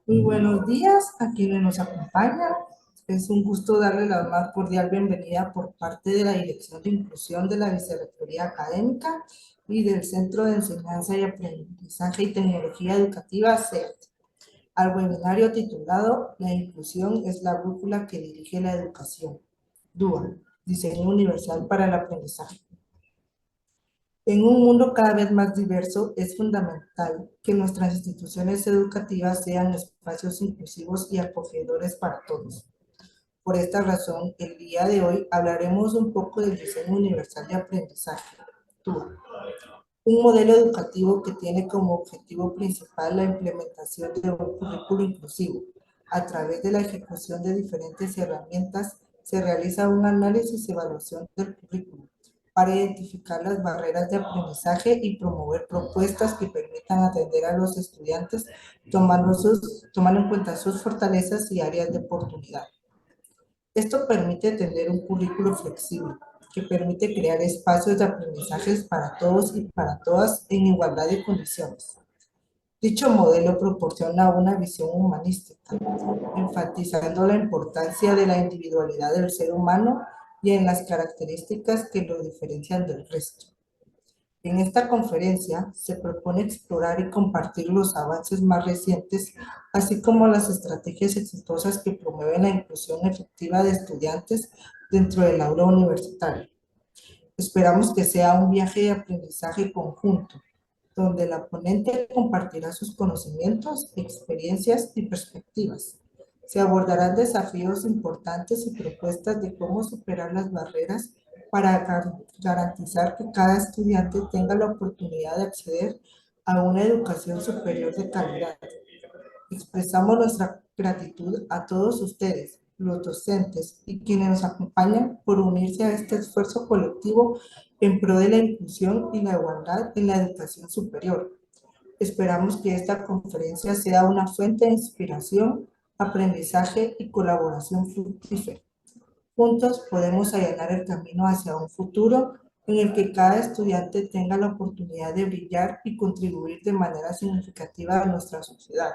Muy buenos días a quienes nos acompañan. Es un gusto darle la más cordial bienvenida por parte de la Dirección de Inclusión de la Vicerrectoría Académica y del Centro de Enseñanza y Aprendizaje y Tecnología Educativa, CERT, al webinario titulado La inclusión es la brújula que dirige la educación, DUA, Diseño Universal para el Aprendizaje. En un mundo cada vez más diverso, es fundamental que nuestras instituciones educativas sean espacios inclusivos y acogedores para todos. Por esta razón, el día de hoy hablaremos un poco del diseño universal de aprendizaje, TUA, un modelo educativo que tiene como objetivo principal la implementación de un currículo inclusivo. A través de la ejecución de diferentes herramientas, se realiza un análisis y evaluación del currículo para identificar las barreras de aprendizaje y promover propuestas que permitan atender a los estudiantes tomando en cuenta sus fortalezas y áreas de oportunidad. Esto permite tener un currículo flexible que permite crear espacios de aprendizajes para todos y para todas en igualdad de condiciones. Dicho modelo proporciona una visión humanística, enfatizando la importancia de la individualidad del ser humano y en las características que lo diferencian del resto. En esta conferencia se propone explorar y compartir los avances más recientes, así como las estrategias exitosas que promueven la inclusión efectiva de estudiantes dentro del aula universitaria. Esperamos que sea un viaje de aprendizaje conjunto, donde la ponente compartirá sus conocimientos, experiencias y perspectivas. Se abordarán desafíos importantes y propuestas de cómo superar las barreras para garantizar que cada estudiante tenga la oportunidad de acceder a una educación superior de calidad. Expresamos nuestra gratitud a todos ustedes, los docentes y quienes nos acompañan por unirse a este esfuerzo colectivo en pro de la inclusión y la igualdad en la educación superior. Esperamos que esta conferencia sea una fuente de inspiración, aprendizaje y colaboración fructífera. Juntos podemos allanar el camino hacia un futuro en el que cada estudiante tenga la oportunidad de brillar y contribuir de manera significativa a nuestra sociedad.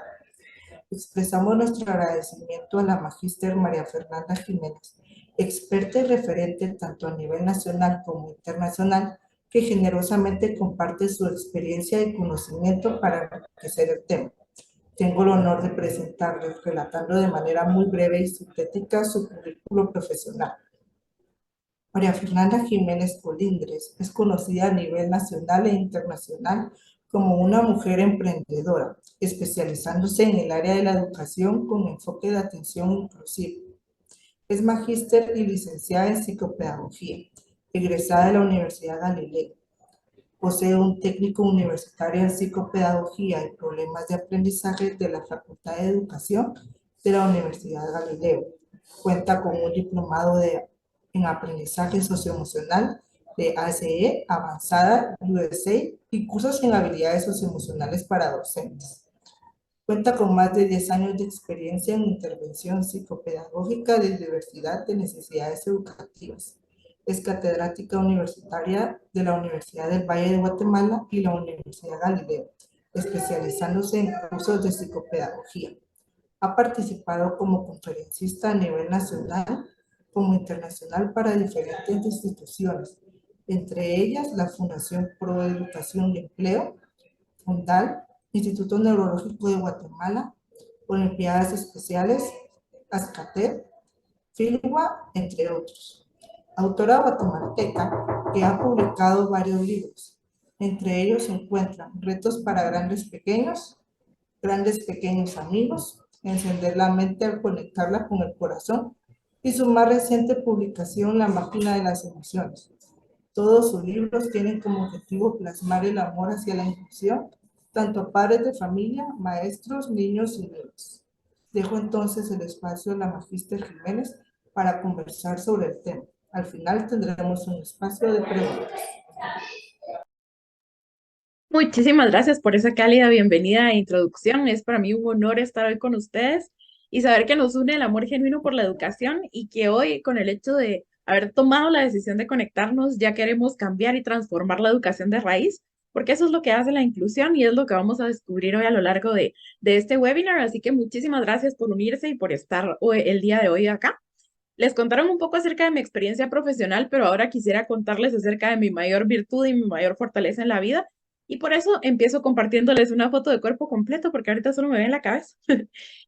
Expresamos nuestro agradecimiento a la magíster María Fernanda Jiménez, experta y referente tanto a nivel nacional como internacional, que generosamente comparte su experiencia y conocimiento para enriquecer el tema. Tengo el honor de presentarles, relatando de manera muy breve y sintética su currículo profesional. María Fernanda Jiménez Colindres es conocida a nivel nacional e internacional como una mujer emprendedora, especializándose en el área de la educación con enfoque de atención inclusiva. Es magíster y licenciada en psicopedagogía, egresada de la Universidad Galileo. Posee un técnico universitario en psicopedagogía y problemas de aprendizaje de la Facultad de Educación de la Universidad Galileo. Cuenta con un diplomado en aprendizaje socioemocional de ASE Avanzada USA y cursos en habilidades socioemocionales para docentes. Cuenta con más de 10 años de experiencia en intervención psicopedagógica de diversidad de necesidades educativas. Es catedrática universitaria de la Universidad del Valle de Guatemala y la Universidad Galileo, especializándose en cursos de psicopedagogía. Ha participado como conferencista a nivel nacional como internacional para diferentes instituciones, entre ellas la Fundación Pro Educación y Empleo, Fundal, Instituto Neurológico de Guatemala, Olimpiadas Especiales, Azcatel, Filwa, entre otros. Autora guatemalteca que ha publicado varios libros. Entre ellos se encuentran Retos para Grandes Pequeños Amigos, Encender la mente al conectarla con el corazón, y su más reciente publicación, La máquina de las emociones. Todos sus libros tienen como objetivo plasmar el amor hacia la inclusión, tanto a padres de familia, maestros, niños y niñas. Dejo entonces el espacio a la magíster Jiménez para conversar sobre el tema. Al final tendremos un espacio de preguntas. Muchísimas gracias por esa cálida bienvenida e introducción. Es para mí un honor estar hoy con ustedes y saber que nos une el amor genuino por la educación y que hoy, con el hecho de haber tomado la decisión de conectarnos, ya queremos cambiar y transformar la educación de raíz, porque eso es lo que hace la inclusión y es lo que vamos a descubrir hoy a lo largo de este webinar. Así que muchísimas gracias por unirse y por estar el día de hoy acá. Les contaron un poco acerca de mi experiencia profesional, pero ahora quisiera contarles acerca de mi mayor virtud y mi mayor fortaleza en la vida. Y por eso empiezo compartiéndoles una foto de cuerpo completo, porque ahorita solo me ve en la cabeza.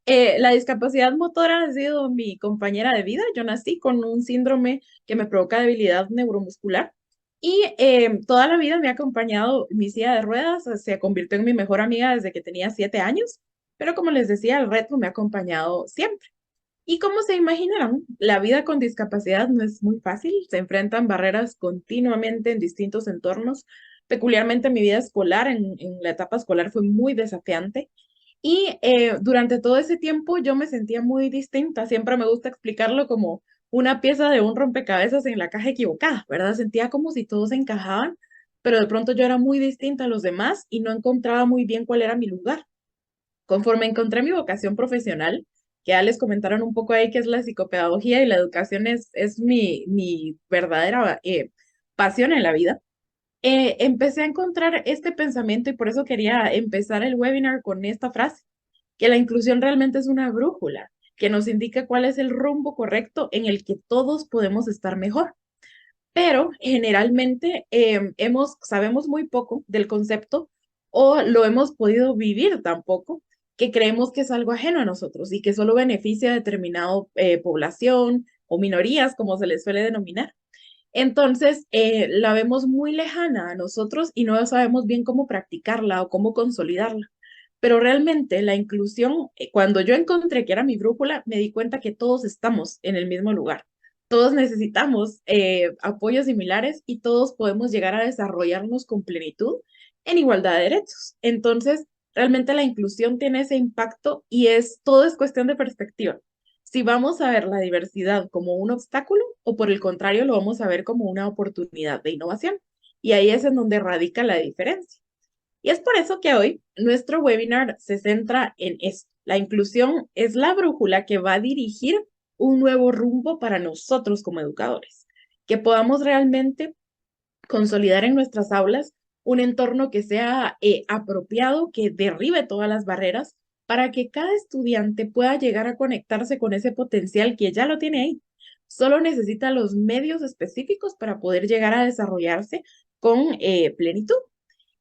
La discapacidad motora ha sido mi compañera de vida. Yo nací con un síndrome que me provoca debilidad neuromuscular y toda la vida me ha acompañado mi silla de ruedas. Se convirtió en mi mejor amiga desde que tenía 7 años, pero como les decía, el reto me ha acompañado siempre. Y como se imaginarán, la vida con discapacidad no es muy fácil. Se enfrentan barreras continuamente en distintos entornos. Peculiarmente mi vida escolar, en la etapa escolar, fue muy desafiante. Y durante todo ese tiempo yo me sentía muy distinta. Siempre me gusta explicarlo como una pieza de un rompecabezas en la caja equivocada, ¿verdad? Sentía como si todos encajaban, pero de pronto yo era muy distinta a los demás y no encontraba muy bien cuál era mi lugar. Conforme encontré mi vocación profesional, que ya les comentaron un poco ahí que es la psicopedagogía y la educación es mi verdadera pasión en la vida, empecé a encontrar este pensamiento y por eso quería empezar el webinar con esta frase, que la inclusión realmente es una brújula que nos indica cuál es el rumbo correcto en el que todos podemos estar mejor. Pero generalmente sabemos muy poco del concepto o lo hemos podido vivir tan poco que creemos que es algo ajeno a nosotros y que solo beneficia a determinada población o minorías, como se les suele denominar. Entonces, la vemos muy lejana a nosotros y no sabemos bien cómo practicarla o cómo consolidarla. Pero realmente la inclusión, cuando yo encontré que era mi brújula, me di cuenta que todos estamos en el mismo lugar. Todos necesitamos apoyos similares y todos podemos llegar a desarrollarnos con plenitud en igualdad de derechos. Entonces, realmente la inclusión tiene ese impacto y todo es cuestión de perspectiva. Si vamos a ver la diversidad como un obstáculo o por el contrario lo vamos a ver como una oportunidad de innovación. Y ahí es en donde radica la diferencia. Y es por eso que hoy nuestro webinar se centra en esto. La inclusión es la brújula que va a dirigir un nuevo rumbo para nosotros como educadores, que podamos realmente consolidar en nuestras aulas un entorno que sea apropiado, que derribe todas las barreras para que cada estudiante pueda llegar a conectarse con ese potencial que ya lo tiene ahí. Solo necesita los medios específicos para poder llegar a desarrollarse con plenitud.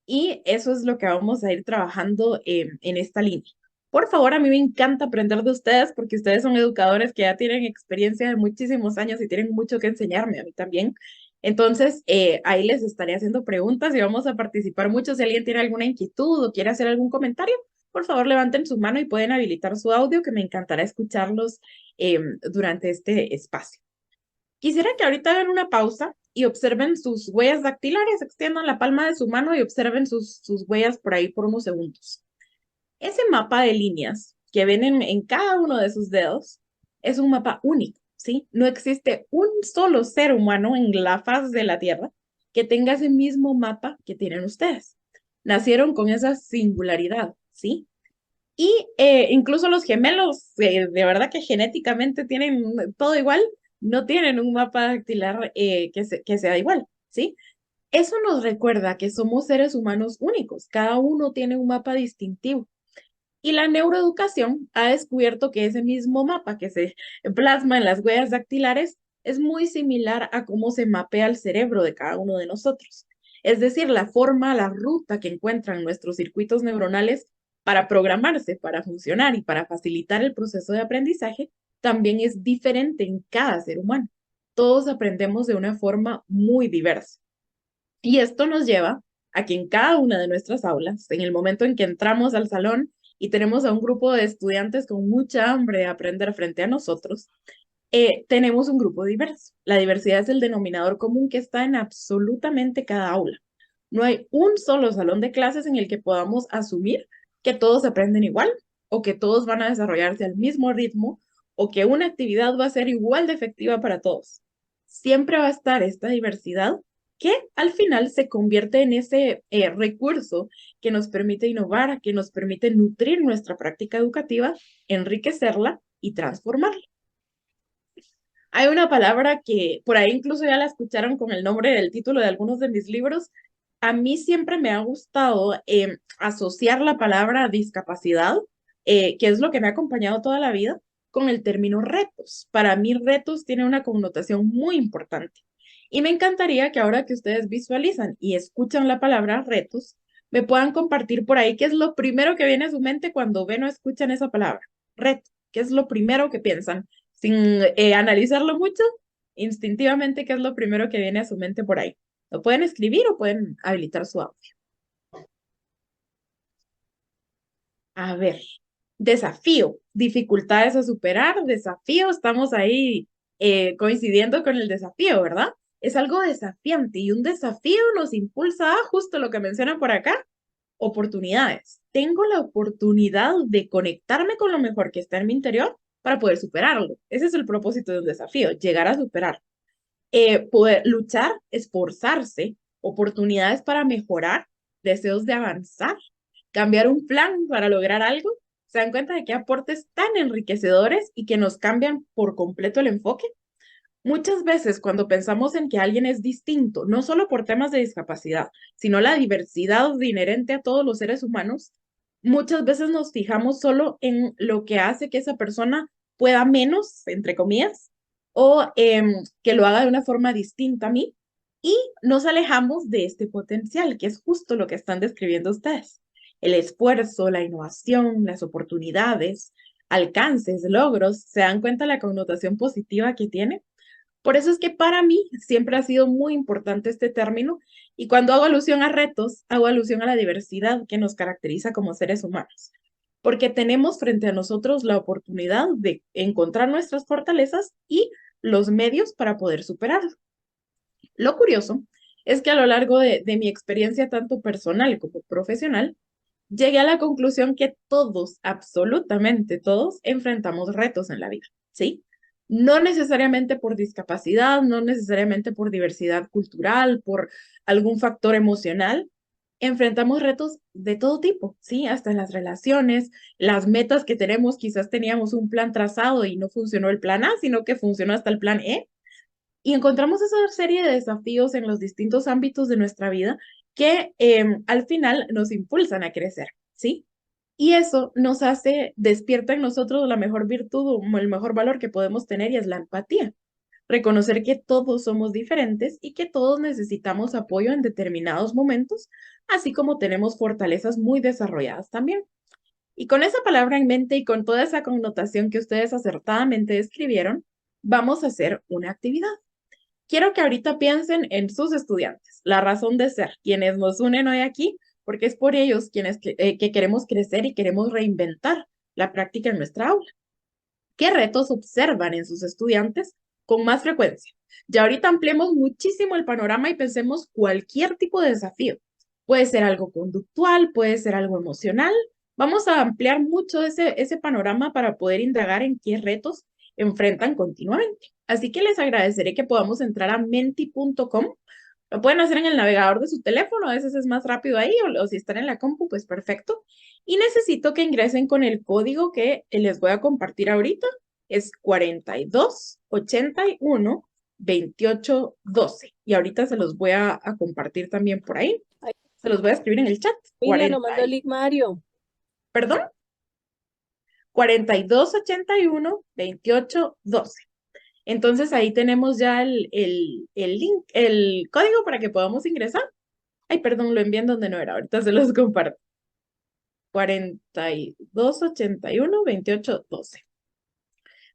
Y eso es lo que vamos a ir trabajando en esta línea. Por favor, a mí me encanta aprender de ustedes porque ustedes son educadores que ya tienen experiencia de muchísimos años y tienen mucho que enseñarme a mí también. Entonces, ahí les estaré haciendo preguntas y vamos a participar mucho. Si alguien tiene alguna inquietud o quiere hacer algún comentario, por favor, levanten su mano y pueden habilitar su audio, que me encantará escucharlos durante este espacio. Quisiera que ahorita hagan una pausa y observen sus huellas dactilares, extiendan la palma de su mano y observen sus huellas por ahí por unos segundos. Ese mapa de líneas que ven en cada uno de sus dedos es un mapa único, ¿sí? No existe un solo ser humano en la faz de la Tierra que tenga ese mismo mapa que tienen ustedes. Nacieron con esa singularidad, ¿sí? Y incluso los gemelos, de verdad que genéticamente tienen todo igual, no tienen un mapa dactilar que sea igual, ¿sí? Eso nos recuerda que somos seres humanos únicos, cada uno tiene un mapa distintivo. Y la neuroeducación ha descubierto que ese mismo mapa que se plasma en las huellas dactilares es muy similar a cómo se mapea el cerebro de cada uno de nosotros. Es decir, la forma, la ruta que encuentran nuestros circuitos neuronales para programarse, para funcionar y para facilitar el proceso de aprendizaje también es diferente en cada ser humano. Todos aprendemos de una forma muy diversa. Y esto nos lleva a que en cada una de nuestras aulas, en el momento en que entramos al salón y tenemos a un grupo de estudiantes con mucha hambre de aprender frente a nosotros, tenemos un grupo diverso. La diversidad es el denominador común que está en absolutamente cada aula. No hay un solo salón de clases en el que podamos asumir que todos aprenden igual o que todos van a desarrollarse al mismo ritmo o que una actividad va a ser igual de efectiva para todos. Siempre va a estar esta diversidad que al final se convierte en ese recurso que nos permite innovar, que nos permite nutrir nuestra práctica educativa, enriquecerla y transformarla. Hay una palabra que por ahí incluso ya la escucharon con el nombre del título de algunos de mis libros, A mí siempre me ha gustado asociar la palabra discapacidad, que es lo que me ha acompañado toda la vida, con el término retos. Para mí, retos tiene una connotación muy importante. Y me encantaría que ahora que ustedes visualizan y escuchan la palabra retos, me puedan compartir por ahí qué es lo primero que viene a su mente cuando ven o escuchan esa palabra. Reto, ¿qué es lo primero que piensan? Sin analizarlo mucho, instintivamente, ¿qué es lo primero que viene a su mente por ahí? Lo pueden escribir o pueden habilitar su audio. A ver, desafío, dificultades a superar, desafío, estamos ahí coincidiendo con el desafío, ¿verdad? Es algo desafiante y un desafío nos impulsa a justo lo que mencionan por acá, oportunidades. Tengo la oportunidad de conectarme con lo mejor que está en mi interior para poder superarlo. Ese es el propósito de un desafío, llegar a superar. Poder luchar, esforzarse, oportunidades para mejorar, deseos de avanzar, cambiar un plan para lograr algo. ¿Se dan cuenta de qué aportes tan enriquecedores y que nos cambian por completo el enfoque? Muchas veces cuando pensamos en que alguien es distinto, no solo por temas de discapacidad, sino la diversidad inherente a todos los seres humanos, muchas veces nos fijamos solo en lo que hace que esa persona pueda menos, entre comillas, o que lo haga de una forma distinta a mí, y nos alejamos de este potencial, que es justo lo que están describiendo ustedes. El esfuerzo, la innovación, las oportunidades, alcances, logros, ¿se dan cuenta de la connotación positiva que tiene? Por eso es que para mí siempre ha sido muy importante este término y cuando hago alusión a retos, hago alusión a la diversidad que nos caracteriza como seres humanos, porque tenemos frente a nosotros la oportunidad de encontrar nuestras fortalezas y los medios para poder superarlo. Lo curioso es que a lo largo de mi experiencia tanto personal como profesional, llegué a la conclusión que todos, absolutamente todos, enfrentamos retos en la vida, ¿sí? No necesariamente por discapacidad, no necesariamente por diversidad cultural, por algún factor emocional. Enfrentamos retos de todo tipo, ¿sí? Hasta en las relaciones, las metas que tenemos, quizás teníamos un plan trazado y no funcionó el plan A, sino que funcionó hasta el plan E. Y encontramos esa serie de desafíos en los distintos ámbitos de nuestra vida que al final nos impulsan a crecer, ¿sí? Y eso nos hace, despierta en nosotros la mejor virtud o el mejor valor que podemos tener y es la empatía. Reconocer que todos somos diferentes y que todos necesitamos apoyo en determinados momentos, así como tenemos fortalezas muy desarrolladas también. Y con esa palabra en mente y con toda esa connotación que ustedes acertadamente describieron, vamos a hacer una actividad. Quiero que ahorita piensen en sus estudiantes, la razón de ser, quienes nos unen hoy aquí, porque es por ellos quienes que queremos crecer y queremos reinventar la práctica en nuestra aula. ¿Qué retos observan en sus estudiantes con más frecuencia? Ya ahorita ampliemos muchísimo el panorama y pensemos cualquier tipo de desafío. Puede ser algo conductual, puede ser algo emocional. Vamos a ampliar mucho ese panorama para poder indagar en qué retos enfrentan continuamente. Así que les agradeceré que podamos entrar a menti.com. Lo pueden hacer en el navegador de su teléfono, a veces es más rápido ahí, o si están en la compu, pues perfecto. Y necesito que ingresen con el código que les voy a compartir ahorita. Es 4281-2812. Y ahorita se los voy a compartir también por ahí. Ay, Se los voy a escribir en el chat. Miriam, no mandó el link Mario. ¿Perdón? 4281-2812. Entonces ahí tenemos ya el link, el código para que podamos ingresar. Ay, perdón, lo envié en donde no era. Ahorita se los comparto. 4281-2812.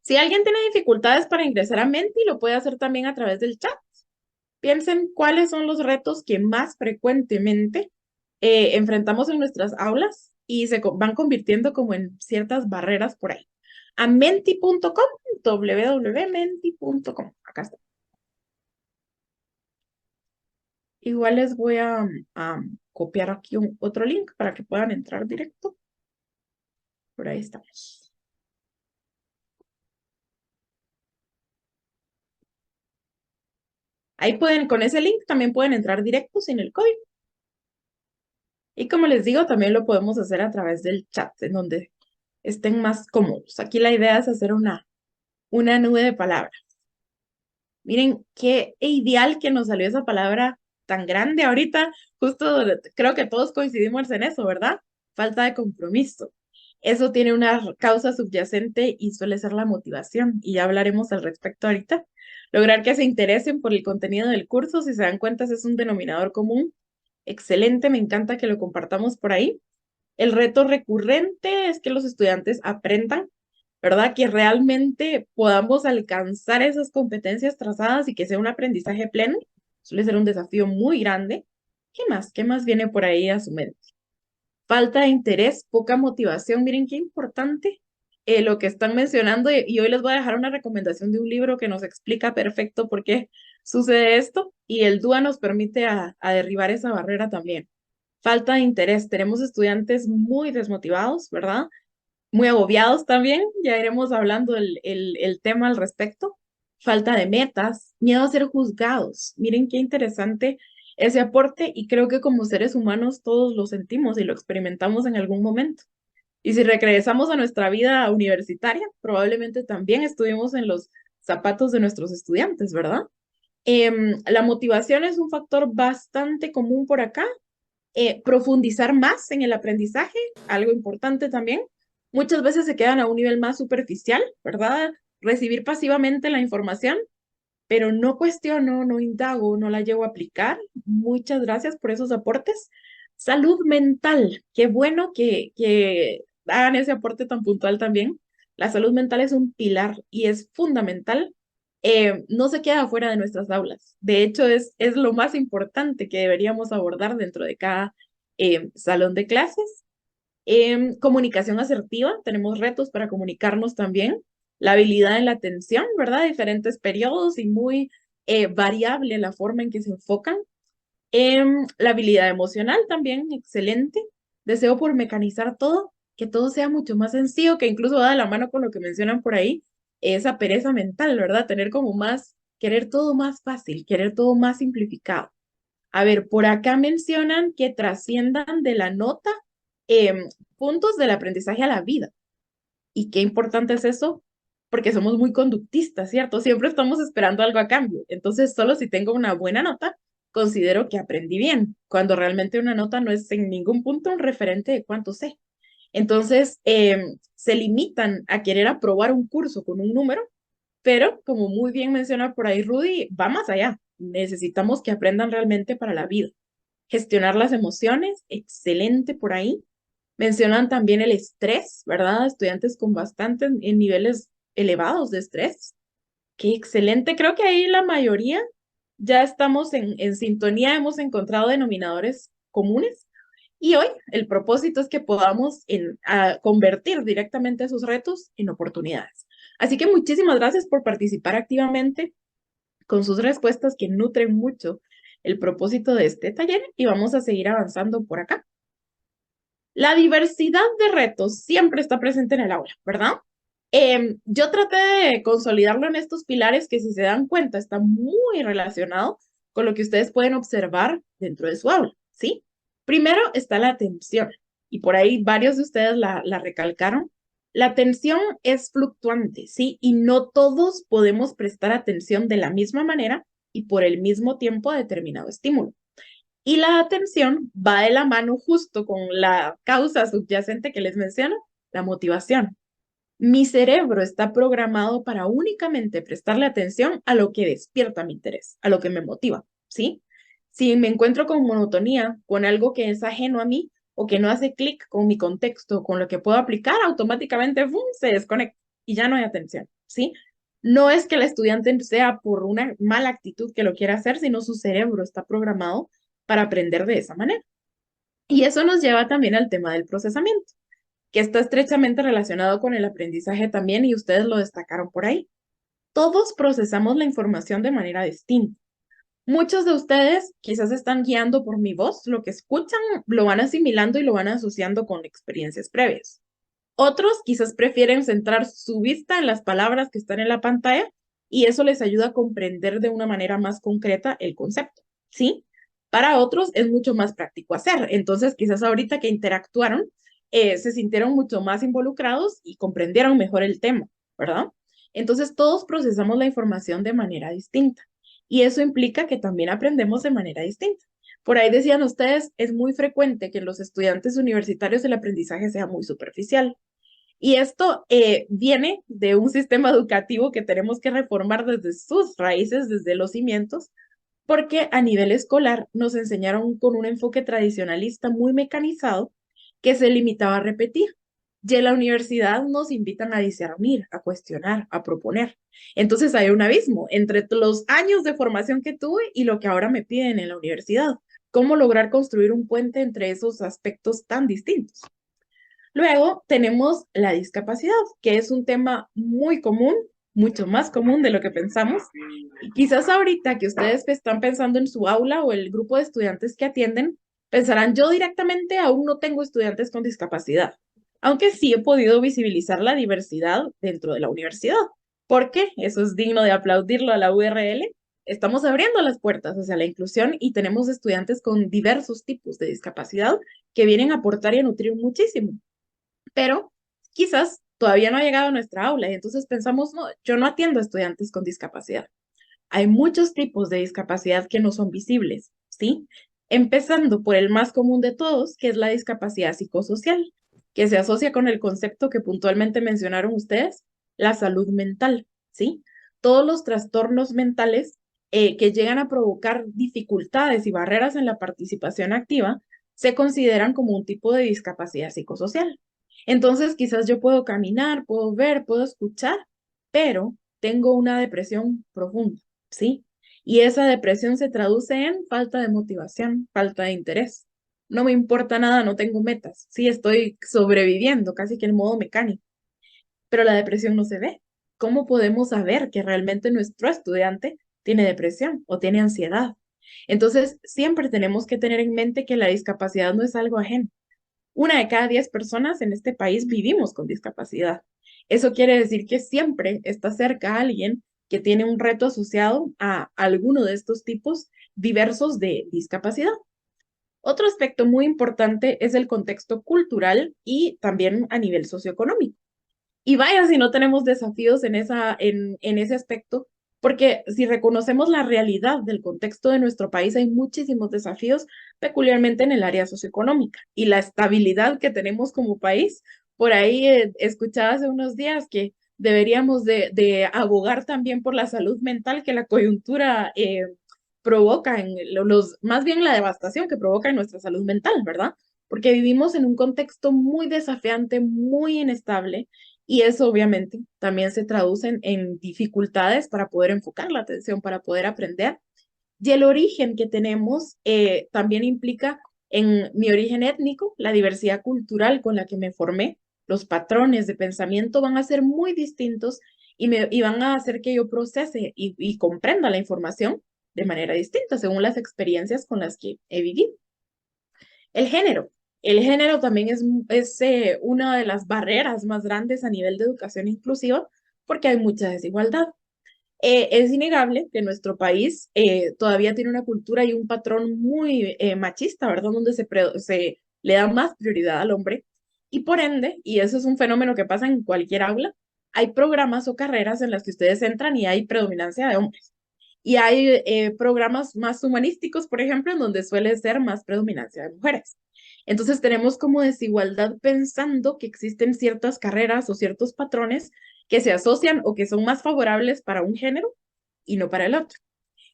Si alguien tiene dificultades para ingresar a Menti, lo puede hacer también a través del chat. Piensen cuáles son los retos que más frecuentemente enfrentamos en nuestras aulas y se van convirtiendo como en ciertas barreras por ahí. A menti.com, www.menti.com. Acá está. Igual les voy a copiar aquí otro link para que puedan entrar directo. Por ahí estamos. Ahí pueden, con ese link también pueden entrar directo sin el código. Y como les digo, también lo podemos hacer a través del chat, en donde estén más cómodos. Aquí la idea es hacer una nube de palabras. Miren qué ideal que nos salió esa palabra tan grande ahorita, justo creo que todos coincidimos en eso, ¿verdad? Falta de compromiso. Eso tiene una causa subyacente y suele ser la motivación, y ya hablaremos al respecto ahorita. Lograr que se interesen por el contenido del curso, si se dan cuenta, ese es un denominador común. Excelente, me encanta que lo compartamos por ahí. El reto recurrente es que los estudiantes aprendan, ¿verdad? Que realmente podamos alcanzar esas competencias trazadas y que sea un aprendizaje pleno. Suele ser un desafío muy grande. ¿Qué más? ¿Qué más viene por ahí a su mente? Falta de interés, poca motivación. Miren qué importante lo que están mencionando y hoy les voy a dejar una recomendación de un libro que nos explica perfecto por qué sucede esto y el DUA nos permite a derribar esa barrera también. Falta de interés. Tenemos estudiantes muy desmotivados, ¿verdad? Muy agobiados también. Ya iremos hablando el tema al respecto. Falta de metas, miedo a ser juzgados. Miren qué interesante ese aporte y creo que como seres humanos todos lo sentimos y lo experimentamos en algún momento. Y si regresamos a nuestra vida universitaria, probablemente también estuvimos en los zapatos de nuestros estudiantes, ¿verdad? La motivación es un factor bastante común por acá. Profundizar más en el aprendizaje, algo importante también. Muchas veces se quedan a un nivel más superficial, ¿verdad? Recibir pasivamente la información, pero no cuestiono, no indago, no la llevo a aplicar. Muchas gracias por esos aportes. Salud mental, qué bueno que hagan ese aporte tan puntual también. La salud mental es un pilar y es fundamental. No se queda fuera de nuestras aulas. De hecho, es lo más importante que deberíamos abordar dentro de cada salón de clases. Comunicación asertiva, tenemos retos para comunicarnos también. La habilidad en la atención, ¿verdad? Diferentes periodos y muy variable la forma en que se enfocan. La habilidad emocional también, excelente. Deseo por mecanizar todo, que todo sea mucho más sencillo, que incluso va de la mano con lo que mencionan por ahí, esa pereza mental, ¿verdad? Tener como más, querer todo más fácil, querer todo más simplificado. A ver, por acá mencionan que trasciendan de la nota em, puntos del aprendizaje a la vida. ¿Y qué importante es eso? Porque somos muy conductistas, ¿cierto? Siempre estamos esperando algo a cambio. Entonces, solo si tengo una buena nota, considero que aprendí bien, cuando realmente una nota no es en ningún punto un referente de cuánto sé. Entonces, se limitan a querer aprobar un curso con un número, pero como muy bien menciona por ahí Rudy, va más allá. Necesitamos que aprendan realmente para la vida. Gestionar las emociones, excelente por ahí. Mencionan también el estrés, ¿verdad? Estudiantes con bastantes en niveles elevados de estrés. Qué excelente. Creo que ahí la mayoría ya estamos en sintonía, hemos encontrado denominadores comunes. Y hoy el propósito es que podamos convertir directamente esos retos en oportunidades. Así que muchísimas gracias por participar activamente con sus respuestas que nutren mucho el propósito de este taller y vamos a seguir avanzando por acá. La diversidad de retos siempre está presente en el aula, ¿verdad? Yo traté de consolidarlo en estos pilares que si se dan cuenta está muy relacionado con lo que ustedes pueden observar dentro de su aula, ¿sí? Primero está la atención y por ahí varios de ustedes la recalcaron. La atención es fluctuante, ¿sí? Y no todos podemos prestar atención de la misma manera y por el mismo tiempo a determinado estímulo. Y la atención va de la mano justo con la causa subyacente que les menciono, la motivación. Mi cerebro está programado para únicamente prestarle atención a lo que despierta mi interés, a lo que me motiva, ¿sí? Si me encuentro con monotonía, con algo que es ajeno a mí o que no hace clic con mi contexto, con lo que puedo aplicar, automáticamente ¡fum!, se desconecta y ya no hay atención, ¿sí? No es que el estudiante sea por una mala actitud que lo quiera hacer, sino su cerebro está programado para aprender de esa manera. Y eso nos lleva también al tema del procesamiento, que está estrechamente relacionado con el aprendizaje también y ustedes lo destacaron por ahí. Todos procesamos la información de manera distinta. Muchos de ustedes quizás están guiando por mi voz, lo que escuchan lo van asimilando y lo van asociando con experiencias previas. Otros quizás prefieren centrar su vista en las palabras que están en la pantalla y eso les ayuda a comprender de una manera más concreta el concepto, ¿sí? Para otros es mucho más práctico hacer. Entonces, quizás ahorita que interactuaron, se sintieron mucho más involucrados y comprendieron mejor el tema, ¿verdad? Entonces, todos procesamos la información de manera distinta. Y eso implica que también aprendemos de manera distinta. Por ahí decían ustedes, es muy frecuente que en los estudiantes universitarios el aprendizaje sea muy superficial. Y esto viene de un sistema educativo que tenemos que reformar desde sus raíces, desde los cimientos, porque a nivel escolar nos enseñaron con un enfoque tradicionalista muy mecanizado que se limitaba a repetir. Y en la universidad nos invitan a discernir, a cuestionar, a proponer. Entonces hay un abismo entre los años de formación que tuve y lo que ahora me piden en la universidad. ¿Cómo lograr construir un puente entre esos aspectos tan distintos? Luego tenemos la discapacidad, que es un tema muy común, mucho más común de lo que pensamos. Y quizás ahorita que ustedes están pensando en su aula o el grupo de estudiantes que atienden, pensarán, yo directamente aún no tengo estudiantes con discapacidad, aunque sí he podido visibilizar la diversidad dentro de la universidad. Porque eso es digno de aplaudirlo a la URL. Estamos abriendo las puertas hacia la inclusión y tenemos estudiantes con diversos tipos de discapacidad que vienen a aportar y a nutrir muchísimo, pero quizás todavía no ha llegado a nuestra aula y entonces pensamos, no, yo no atiendo a estudiantes con discapacidad. Hay muchos tipos de discapacidad que no son visibles, ¿sí? Empezando por el más común de todos, que es la discapacidad psicosocial, que se asocia con el concepto que puntualmente mencionaron ustedes, la salud mental, ¿sí? Todos los trastornos mentales que llegan a provocar dificultades y barreras en la participación activa se consideran como un tipo de discapacidad psicosocial. Entonces, quizás yo puedo caminar, puedo ver, puedo escuchar, pero tengo una depresión profunda, ¿sí? Y esa depresión se traduce en falta de motivación, falta de interés. No me importa nada, no tengo metas. Sí, estoy sobreviviendo, casi que en modo mecánico, pero la depresión no se ve. ¿Cómo podemos saber que realmente nuestro estudiante tiene depresión o tiene ansiedad? Entonces, siempre tenemos que tener en mente que la discapacidad no es algo ajeno. 1 de cada 10 personas en este país vivimos con discapacidad. Eso quiere decir que siempre está cerca alguien que tiene un reto asociado a alguno de estos tipos diversos de discapacidad. Otro aspecto muy importante es el contexto cultural y también a nivel socioeconómico. Y vaya si no tenemos desafíos en ese aspecto, porque si reconocemos la realidad del contexto de nuestro país, hay muchísimos desafíos, peculiarmente en el área socioeconómica y la estabilidad que tenemos como país. Por ahí escuchaba hace unos días que deberíamos de abogar también por la salud mental que la coyuntura provoca más bien la devastación que provoca en nuestra salud mental, ¿verdad? Porque vivimos en un contexto muy desafiante, muy inestable, y eso obviamente también se traduce en dificultades para poder enfocar la atención, para poder aprender. Y el origen que tenemos también implica en mi origen étnico, la diversidad cultural con la que me formé, los patrones de pensamiento van a ser muy distintos y van a hacer que yo procese y comprenda la información de manera distinta según las experiencias con las que he vivido. El género. El género también es una de las barreras más grandes a nivel de educación inclusiva porque hay mucha desigualdad. Es innegable que nuestro país todavía tiene una cultura y un patrón muy machista, ¿verdad? Donde se le da más prioridad al hombre y por ende, y eso es un fenómeno que pasa en cualquier aula, hay programas o carreras en las que ustedes entran y hay predominancia de hombres. Y hay programas más humanísticos, por ejemplo, en donde suele ser más predominancia de mujeres. Entonces tenemos como desigualdad pensando que existen ciertas carreras o ciertos patrones que se asocian o que son más favorables para un género y no para el otro.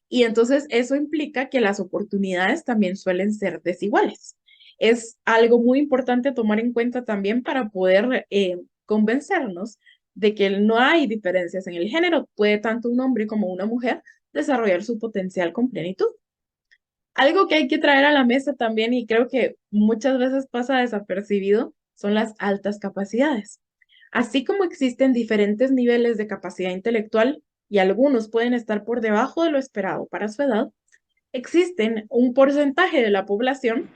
Y entonces eso implica que las oportunidades también suelen ser desiguales. Es algo muy importante tomar en cuenta también para poder convencernos de que no hay diferencias en el género. Puede tanto un hombre como una mujer desarrollar su potencial con plenitud. Algo que hay que traer a la mesa también y creo que muchas veces pasa desapercibido son las altas capacidades. Así como existen diferentes niveles de capacidad intelectual y algunos pueden estar por debajo de lo esperado para su edad, existen un porcentaje de la población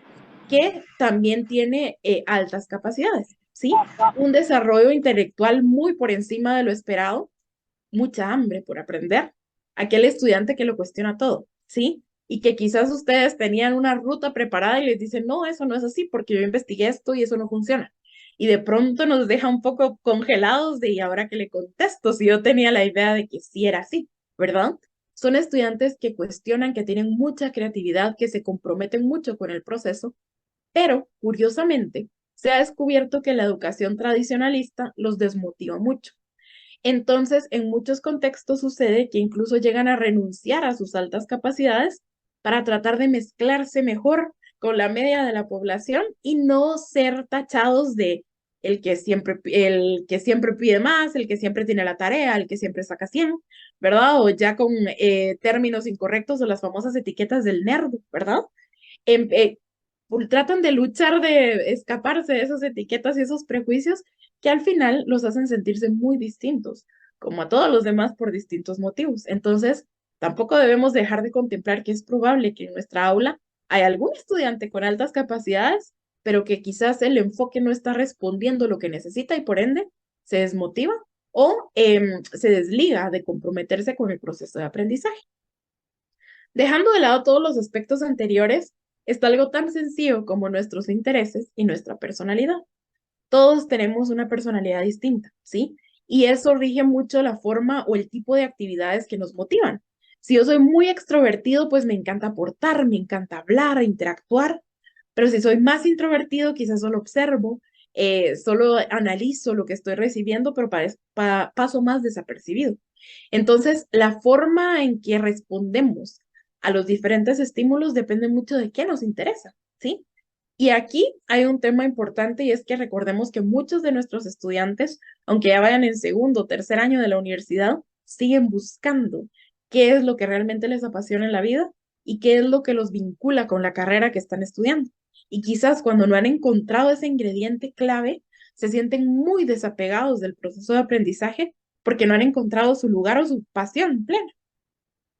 que también tiene altas capacidades, ¿sí? Un desarrollo intelectual muy por encima de lo esperado, mucha hambre por aprender, aquel estudiante que lo cuestiona todo, ¿sí? Y que quizás ustedes tenían una ruta preparada y les dicen, no, eso no es así porque yo investigué esto y eso no funciona. Y de pronto nos deja un poco congelados de, ¿y ahora qué le contesto? Si yo tenía la idea de que sí era así, ¿verdad? son estudiantes que cuestionan, que tienen mucha creatividad, que se comprometen mucho con el proceso, pero curiosamente se ha descubierto que la educación tradicionalista los desmotiva mucho. Entonces, en muchos contextos sucede que incluso llegan a renunciar a sus altas capacidades para tratar de mezclarse mejor con la media de la población y no ser tachados de el que siempre pide más, el que siempre tiene la tarea, el que siempre saca 100, ¿verdad? O ya con términos incorrectos o las famosas etiquetas del nerd, ¿verdad? Em- eh, Tratan de luchar, de escaparse de esas etiquetas y esos prejuicios que al final los hacen sentirse muy distintos, como a todos los demás por distintos motivos. Entonces, tampoco debemos dejar de contemplar que es probable que en nuestra aula hay algún estudiante con altas capacidades, pero que quizás el enfoque no está respondiendo lo que necesita y por ende se desmotiva o se desliga de comprometerse con el proceso de aprendizaje. Dejando de lado todos los aspectos anteriores, está algo tan sencillo como nuestros intereses y nuestra personalidad. Todos tenemos una personalidad distinta, ¿sí? Y eso rige mucho la forma o el tipo de actividades que nos motivan. Si yo soy muy extrovertido, pues me encanta aportar, me encanta hablar, interactuar, pero si soy más introvertido, quizás solo observo, solo analizo lo que estoy recibiendo, pero paso más desapercibido. Entonces, la forma en que respondemos a los diferentes estímulos depende mucho de qué nos interesa, ¿sí? Y aquí hay un tema importante y es que recordemos que muchos de nuestros estudiantes, aunque ya vayan en segundo o tercer año de la universidad, siguen buscando qué es lo que realmente les apasiona en la vida y qué es lo que los vincula con la carrera que están estudiando. Y quizás cuando no han encontrado ese ingrediente clave, se sienten muy desapegados del proceso de aprendizaje porque no han encontrado su lugar o su pasión plena.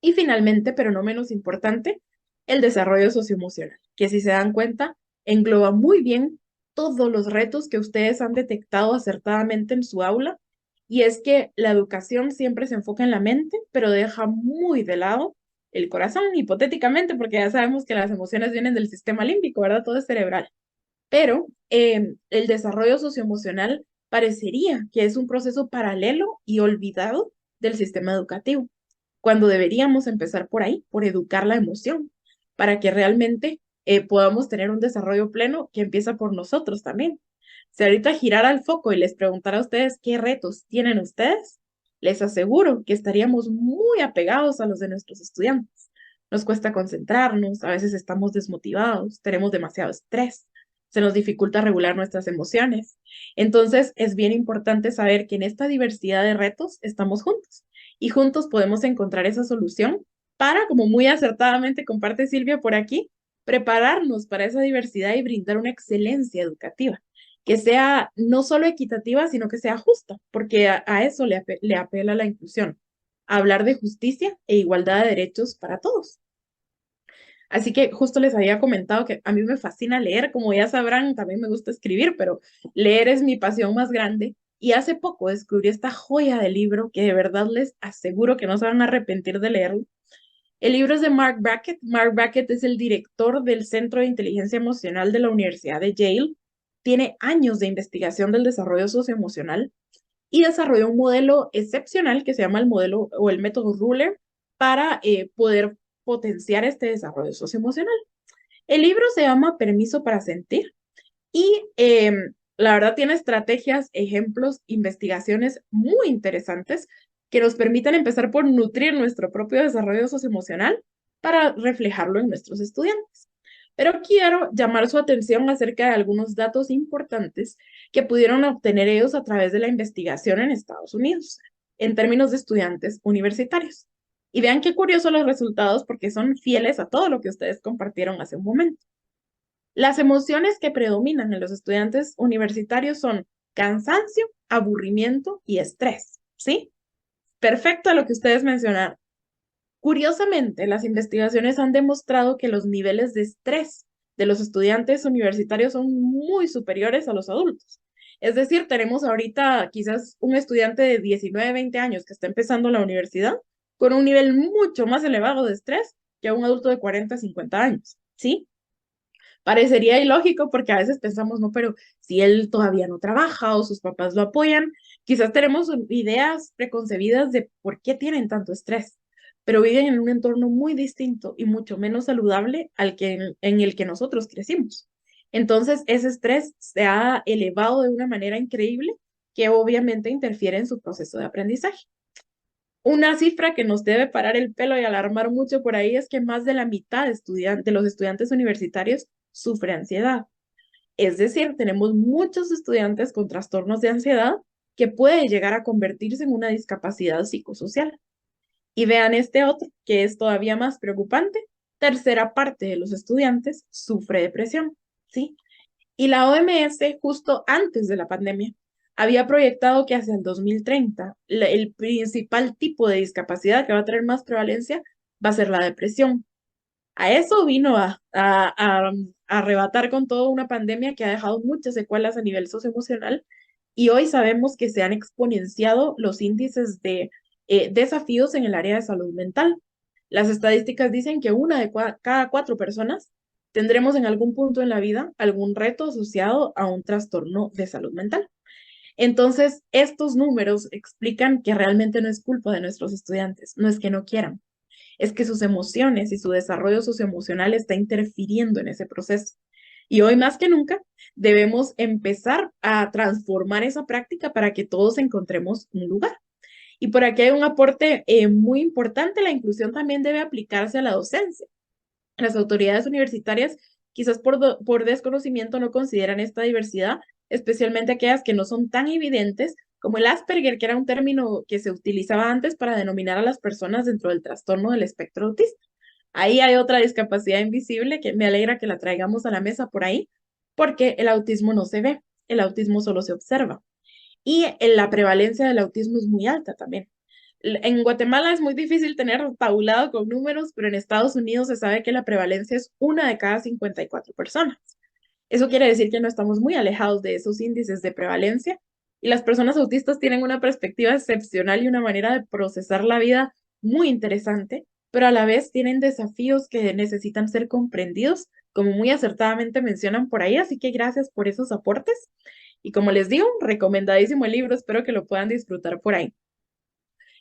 Y finalmente, pero no menos importante, el desarrollo socioemocional, que si se dan cuenta, engloba muy bien todos los retos que ustedes han detectado acertadamente en su aula. Y es que la educación siempre se enfoca en la mente, pero deja muy de lado el corazón, hipotéticamente, porque ya sabemos que las emociones vienen del sistema límbico, ¿verdad? Todo es cerebral. Pero el desarrollo socioemocional parecería que es un proceso paralelo y olvidado del sistema educativo, cuando deberíamos empezar por ahí, por educar la emoción, para que realmente podamos tener un desarrollo pleno que empieza por nosotros también. Si ahorita girara el foco y les preguntara a ustedes qué retos tienen ustedes, les aseguro que estaríamos muy apegados a los de nuestros estudiantes. Nos cuesta concentrarnos, a veces estamos desmotivados, tenemos demasiado estrés, se nos dificulta regular nuestras emociones. Entonces, es bien importante saber que en esta diversidad de retos estamos juntos y juntos podemos encontrar esa solución para, como muy acertadamente comparte Silvia por aquí, prepararnos para esa diversidad y brindar una excelencia educativa que sea no solo equitativa, sino que sea justa, porque a eso le apela la inclusión, a hablar de justicia e igualdad de derechos para todos. Así que justo les había comentado que a mí me fascina leer, como ya sabrán, también me gusta escribir, pero leer es mi pasión más grande. Y hace poco descubrí esta joya de libro que de verdad les aseguro que no se van a arrepentir de leerlo. El libro es de Mark Brackett. Mark Brackett es el director del Centro de Inteligencia Emocional de la Universidad de Yale. Tiene años de investigación del desarrollo socioemocional y desarrolló un modelo excepcional que se llama el modelo o el método Ruler para poder potenciar este desarrollo socioemocional. El libro se llama Permiso para Sentir y la verdad tiene estrategias, ejemplos, investigaciones muy interesantes que nos permiten empezar por nutrir nuestro propio desarrollo socioemocional para reflejarlo en nuestros estudiantes. Pero quiero llamar su atención acerca de algunos datos importantes que pudieron obtener ellos a través de la investigación en Estados Unidos, en términos de estudiantes universitarios. Y vean qué curiosos los resultados porque son fieles a todo lo que ustedes compartieron hace un momento. Las emociones que predominan en los estudiantes universitarios son cansancio, aburrimiento y estrés, ¿sí? Perfecto a lo que ustedes mencionaron. Curiosamente, las investigaciones han demostrado que los niveles de estrés de los estudiantes universitarios son muy superiores a los adultos. Es decir, tenemos ahorita quizás un estudiante de 19, 20 años que está empezando la universidad con un nivel mucho más elevado de estrés que a un adulto de 40, 50 años, ¿sí? Parecería ilógico porque a veces pensamos, no, pero si él todavía no trabaja o sus papás lo apoyan, quizás tenemos ideas preconcebidas de por qué tienen tanto estrés. pero viven en un entorno muy distinto y mucho menos saludable al que en el que nosotros crecimos. Entonces, ese estrés se ha elevado de una manera increíble que obviamente interfiere en su proceso de aprendizaje. Una cifra que nos debe parar el pelo y alarmar mucho por ahí es que más de la mitad de los estudiantes universitarios sufre ansiedad. Es decir, tenemos muchos estudiantes con trastornos de ansiedad que puede llegar a convertirse en una discapacidad psicosocial. Y vean este otro, que es todavía más preocupante. Tercera parte de los estudiantes sufre depresión, ¿sí? Y la OMS, justo antes de la pandemia, había proyectado que hacia el 2030 el principal tipo de discapacidad que va a tener más prevalencia va a ser la depresión. A eso vino a arrebatar con toda una pandemia que ha dejado muchas secuelas a nivel socioemocional y hoy sabemos que se han exponenciado los índices de desafíos en el área de salud mental. Las estadísticas dicen que una de cada 4 personas tendremos en algún punto en la vida algún reto asociado a un trastorno de salud mental. Entonces, estos números explican que realmente no es culpa de nuestros estudiantes, no es que no quieran, es que sus emociones y su desarrollo socioemocional está interfiriendo en ese proceso. Y hoy más que nunca debemos empezar a transformar esa práctica para que todos encontremos un lugar. Y por aquí hay un aporte muy importante, la inclusión también debe aplicarse a la docencia. Las autoridades universitarias, quizás por desconocimiento, no consideran esta diversidad, especialmente aquellas que no son tan evidentes, como el Asperger, que era un término que se utilizaba antes para denominar a las personas dentro del trastorno del espectro autista. Ahí hay otra discapacidad invisible que me alegra que la traigamos a la mesa por ahí, porque el autismo no se ve, el autismo solo se observa. Y la prevalencia del autismo es muy alta también. En Guatemala es muy difícil tener tabulado con números, pero en Estados Unidos se sabe que la prevalencia es 1 de cada 54 personas. Eso quiere decir que no estamos muy alejados de esos índices de prevalencia y las personas autistas tienen una perspectiva excepcional y una manera de procesar la vida muy interesante, pero a la vez tienen desafíos que necesitan ser comprendidos, como muy acertadamente mencionan por ahí, así que gracias por esos aportes. Y como les digo, recomendadísimo el libro, espero que lo puedan disfrutar por ahí.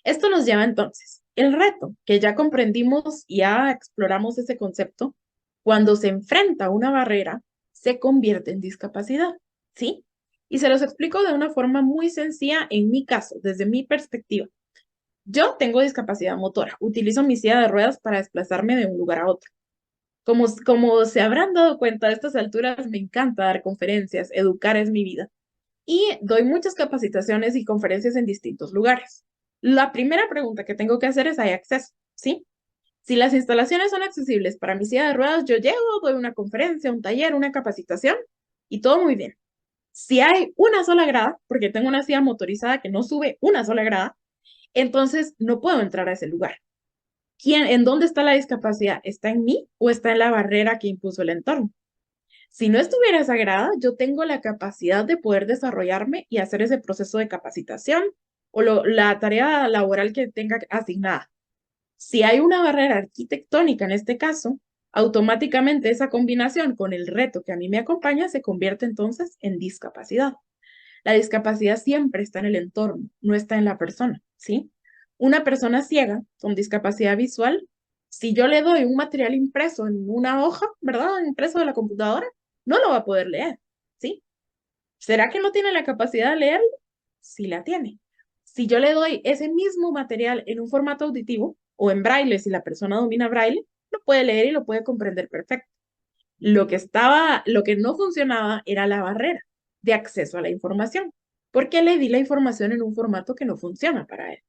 Esto nos lleva entonces, el reto, que ya comprendimos y ya exploramos ese concepto, cuando se enfrenta a una barrera, se convierte en discapacidad, ¿sí? Y se los explico de una forma muy sencilla en mi caso, desde mi perspectiva. Yo tengo discapacidad motora, utilizo mi silla de ruedas para desplazarme de un lugar a otro. Como se habrán dado cuenta a estas alturas, me encanta dar conferencias, educar es mi vida. Y doy muchas capacitaciones y conferencias en distintos lugares. La primera pregunta que tengo que hacer es, ¿hay acceso? ¿Sí? Si las instalaciones son accesibles para mi silla de ruedas, yo llego, doy una conferencia, un taller, una capacitación y todo muy bien. Si hay una sola grada, porque tengo una silla motorizada que no sube una sola grada, entonces no puedo entrar a ese lugar. ¿En dónde está la discapacidad? ¿Está en mí o está en la barrera que impuso el entorno? Si no estuviera esa grada, yo tengo la capacidad de poder desarrollarme y hacer ese proceso de capacitación o la tarea laboral que tenga asignada. Si hay una barrera arquitectónica en este caso, automáticamente esa combinación con el reto que a mí me acompaña se convierte entonces en discapacidad. La discapacidad siempre está en el entorno, no está en la persona, ¿sí? Una persona ciega con discapacidad visual, si yo le doy un material impreso en una hoja, ¿verdad? Impreso de la computadora, no lo va a poder leer, ¿sí? ¿Será que no tiene la capacidad de leerlo? Sí la tiene. Si yo le doy ese mismo material en un formato auditivo o en braille, si la persona domina braille, lo puede leer y lo puede comprender perfecto. Lo que no funcionaba era la barrera de acceso a la información, porque le di la información en un formato que no funciona para él.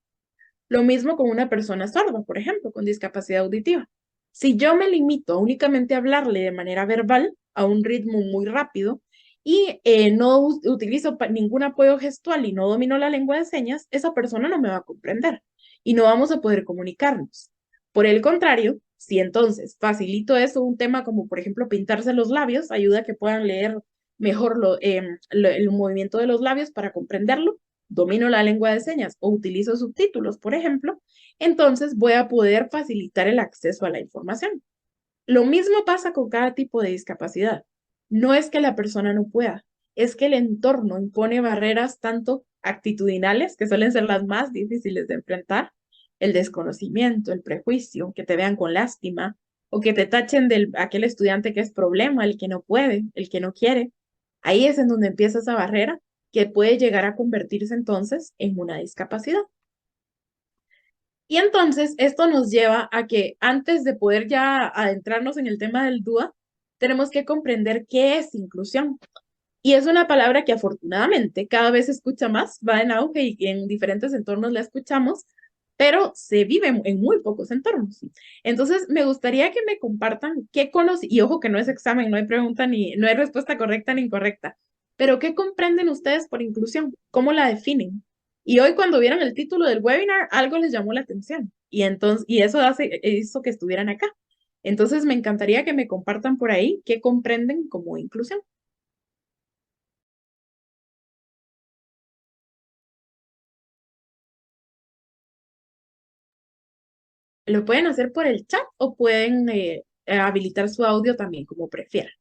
Lo mismo con una persona sorda, por ejemplo, con discapacidad auditiva. Si yo me limito a únicamente hablarle de manera verbal, a un ritmo muy rápido, y no utilizo ningún apoyo gestual y no domino la lengua de señas, esa persona no me va a comprender y no vamos a poder comunicarnos. Por el contrario, si entonces facilito eso, un tema como por ejemplo pintarse los labios, ayuda a que puedan leer mejor el movimiento de los labios para comprenderlo, domino la lengua de señas o utilizo subtítulos, por ejemplo, entonces voy a poder facilitar el acceso a la información. Lo mismo pasa con cada tipo de discapacidad. No es que la persona no pueda, es que el entorno impone barreras tanto actitudinales, que suelen ser las más difíciles de enfrentar, el desconocimiento, el prejuicio, que te vean con lástima o que te tachen del aquel estudiante que es problema, el que no puede, el que no quiere. Ahí es en donde empieza esa barrera que puede llegar a convertirse entonces en una discapacidad. Y entonces esto nos lleva a que antes de poder ya adentrarnos en el tema del DUA, tenemos que comprender qué es inclusión. Y es una palabra que afortunadamente cada vez se escucha más, va en auge y en diferentes entornos la escuchamos, pero se vive en muy pocos entornos. Entonces, me gustaría que me compartan qué conocen, y ojo que no es examen, no hay pregunta ni, no hay respuesta correcta ni incorrecta, pero ¿qué comprenden ustedes por inclusión? ¿Cómo la definen? Y hoy cuando vieron el título del webinar, algo les llamó la atención, y entonces, y eso hizo que estuvieran acá. Entonces, me encantaría que me compartan por ahí qué comprenden como inclusión. Lo pueden hacer por el chat o pueden habilitar su audio también, como prefieran.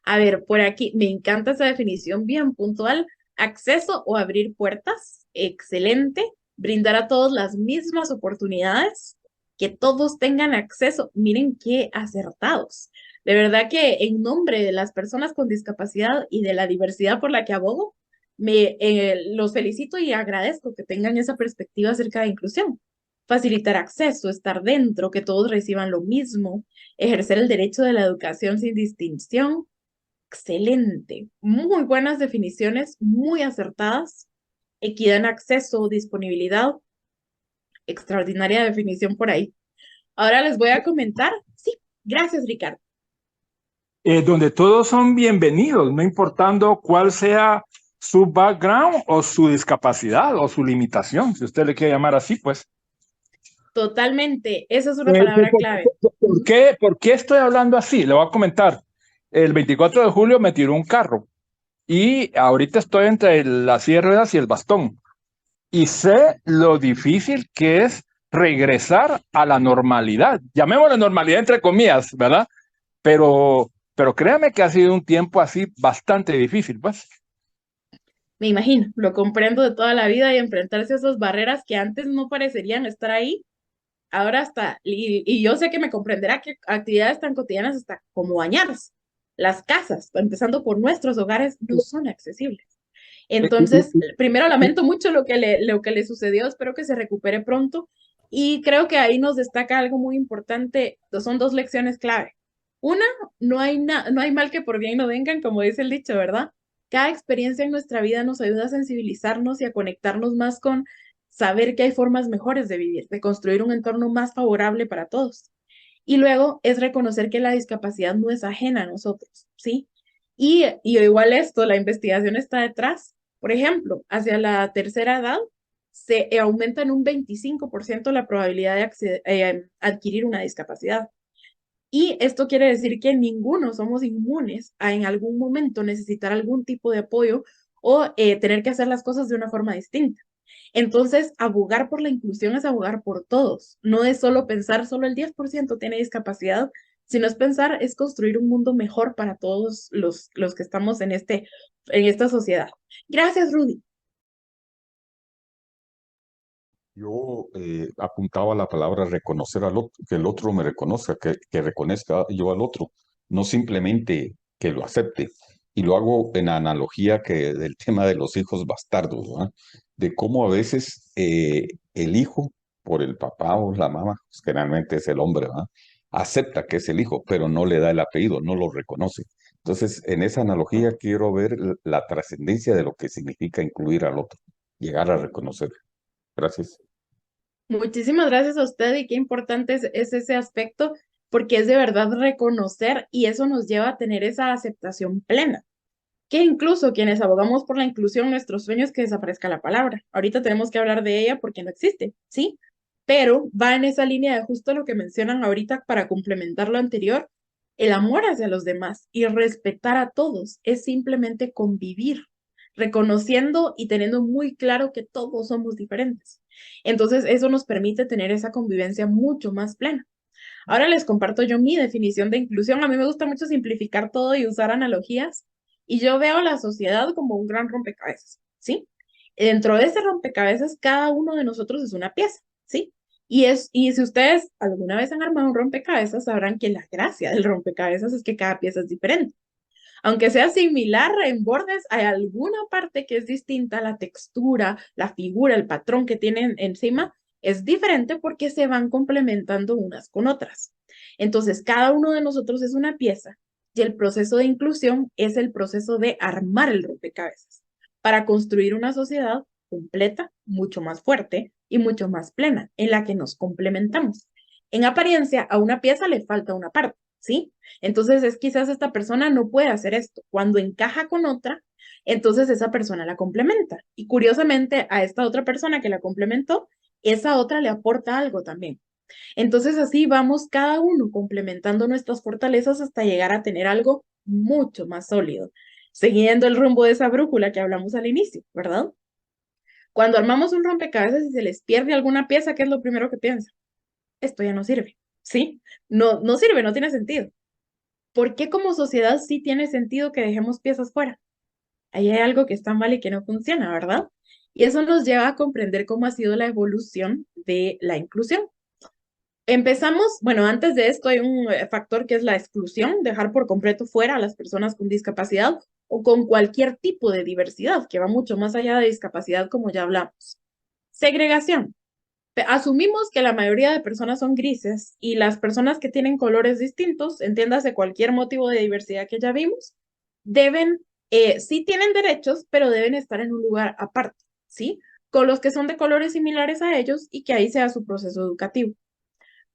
A ver, por aquí, me encanta esa definición bien puntual. Acceso o abrir puertas, excelente. Brindar a todos las mismas oportunidades, que todos tengan acceso. Miren qué acertados. De verdad que en nombre de las personas con discapacidad y de la diversidad por la que abogo, los felicito y agradezco que tengan esa perspectiva acerca de inclusión. Facilitar acceso, estar dentro, que todos reciban lo mismo, ejercer el derecho de la educación sin distinción. Excelente, muy buenas definiciones, muy acertadas. Equidad en acceso, disponibilidad, extraordinaria definición por ahí. Ahora les voy a comentar. Sí, gracias, Ricardo. Donde todos son bienvenidos, no importando cuál sea su background o su discapacidad o su limitación, si usted le quiere llamar así, pues. Totalmente, esa es una palabra clave. ¿Por qué estoy hablando así? Le voy a comentar. El 24 de julio me tiró un carro y ahorita estoy entre las silla de ruedas y el bastón. Y sé lo difícil que es regresar a la normalidad. Llamémosla normalidad entre comillas, ¿verdad? Pero créame que ha sido un tiempo así bastante difícil, pues. Me imagino, lo comprendo de toda la vida y enfrentarse a esas barreras que antes no parecerían estar ahí, ahora está, y yo sé que me comprenderá que actividades tan cotidianas hasta como bañarse, las casas, empezando por nuestros hogares, no son accesibles. Entonces, primero lamento mucho lo que le sucedió, espero que se recupere pronto y creo que ahí nos destaca algo muy importante, son dos lecciones clave. Una, no hay mal que por bien no vengan, como dice el dicho, ¿verdad? Cada experiencia en nuestra vida nos ayuda a sensibilizarnos y a conectarnos más con saber que hay formas mejores de vivir, de construir un entorno más favorable para todos. Y luego es reconocer que la discapacidad no es ajena a nosotros, ¿sí? Y igual esto, la investigación está detrás. Por ejemplo, hacia la tercera edad se aumenta en un 25% la probabilidad de adquirir una discapacidad. Y esto quiere decir que ninguno somos inmunes a en algún momento necesitar algún tipo de apoyo o tener que hacer las cosas de una forma distinta. Entonces, abogar por la inclusión es abogar por todos. No es solo pensar, solo el 10% tiene discapacidad, sino es pensar, es construir un mundo mejor para todos los que estamos en esta sociedad. Gracias, Rudy. Yo apuntaba la palabra reconocer al otro, que el otro me reconozca, que reconozca yo al otro, no simplemente que lo acepte. Y lo hago en analogía que del tema de los hijos bastardos, ¿verdad? De cómo a veces el hijo, por el papá o la mamá, pues, generalmente es el hombre, ¿verdad? Acepta que es el hijo, pero no le da el apellido, no lo reconoce. Entonces, en esa analogía quiero ver la trascendencia de lo que significa incluir al otro, llegar a reconocer. Gracias. Muchísimas gracias a usted y qué importante es ese aspecto, porque es de verdad reconocer y eso nos lleva a tener esa aceptación plena. Que incluso quienes abogamos por la inclusión, nuestro sueño es que desaparezca la palabra. Ahorita tenemos que hablar de ella porque no existe, ¿sí? Pero va en esa línea de justo lo que mencionan ahorita para complementar lo anterior, el amor hacia los demás y respetar a todos es simplemente convivir, reconociendo y teniendo muy claro que todos somos diferentes. Entonces, eso nos permite tener esa convivencia mucho más plena. Ahora les comparto yo mi definición de inclusión. A mí me gusta mucho simplificar todo y usar analogías. Y yo veo la sociedad como un gran rompecabezas, ¿sí? Dentro de ese rompecabezas, cada uno de nosotros es una pieza, ¿sí? Y si ustedes alguna vez han armado un rompecabezas, sabrán que la gracia del rompecabezas es que cada pieza es diferente. Aunque sea similar en bordes, hay alguna parte que es distinta, la textura, la figura, el patrón que tienen encima es diferente porque se van complementando unas con otras. Entonces, cada uno de nosotros es una pieza y el proceso de inclusión es el proceso de armar el rompecabezas para construir una sociedad completa, mucho más fuerte y mucho más plena, en la que nos complementamos. En apariencia, a una pieza le falta una parte, ¿sí? Entonces es quizás esta persona no puede hacer esto. Cuando encaja con otra, entonces esa persona la complementa. Y curiosamente a esta otra persona que la complementó, esa otra le aporta algo también. Entonces así vamos cada uno complementando nuestras fortalezas hasta llegar a tener algo mucho más sólido, siguiendo el rumbo de esa brújula que hablamos al inicio, ¿verdad? Cuando armamos un rompecabezas y se les pierde alguna pieza, ¿qué es lo primero que piensa? Esto ya no sirve, ¿sí? No sirve, no tiene sentido. ¿Por qué como sociedad sí tiene sentido que dejemos piezas fuera? Ahí hay algo que está mal y que no funciona, ¿verdad? Y eso nos lleva a comprender cómo ha sido la evolución de la inclusión. Empezamos, bueno, antes de esto hay un factor que es la exclusión, dejar por completo fuera a las personas con discapacidad o con cualquier tipo de diversidad, que va mucho más allá de discapacidad, como ya hablamos. Segregación. Asumimos que la mayoría de personas son grises y las personas que tienen colores distintos, entiéndase cualquier motivo de diversidad que ya vimos, sí tienen derechos, pero deben estar en un lugar aparte, ¿sí? Con los que son de colores similares a ellos y que ahí sea su proceso educativo.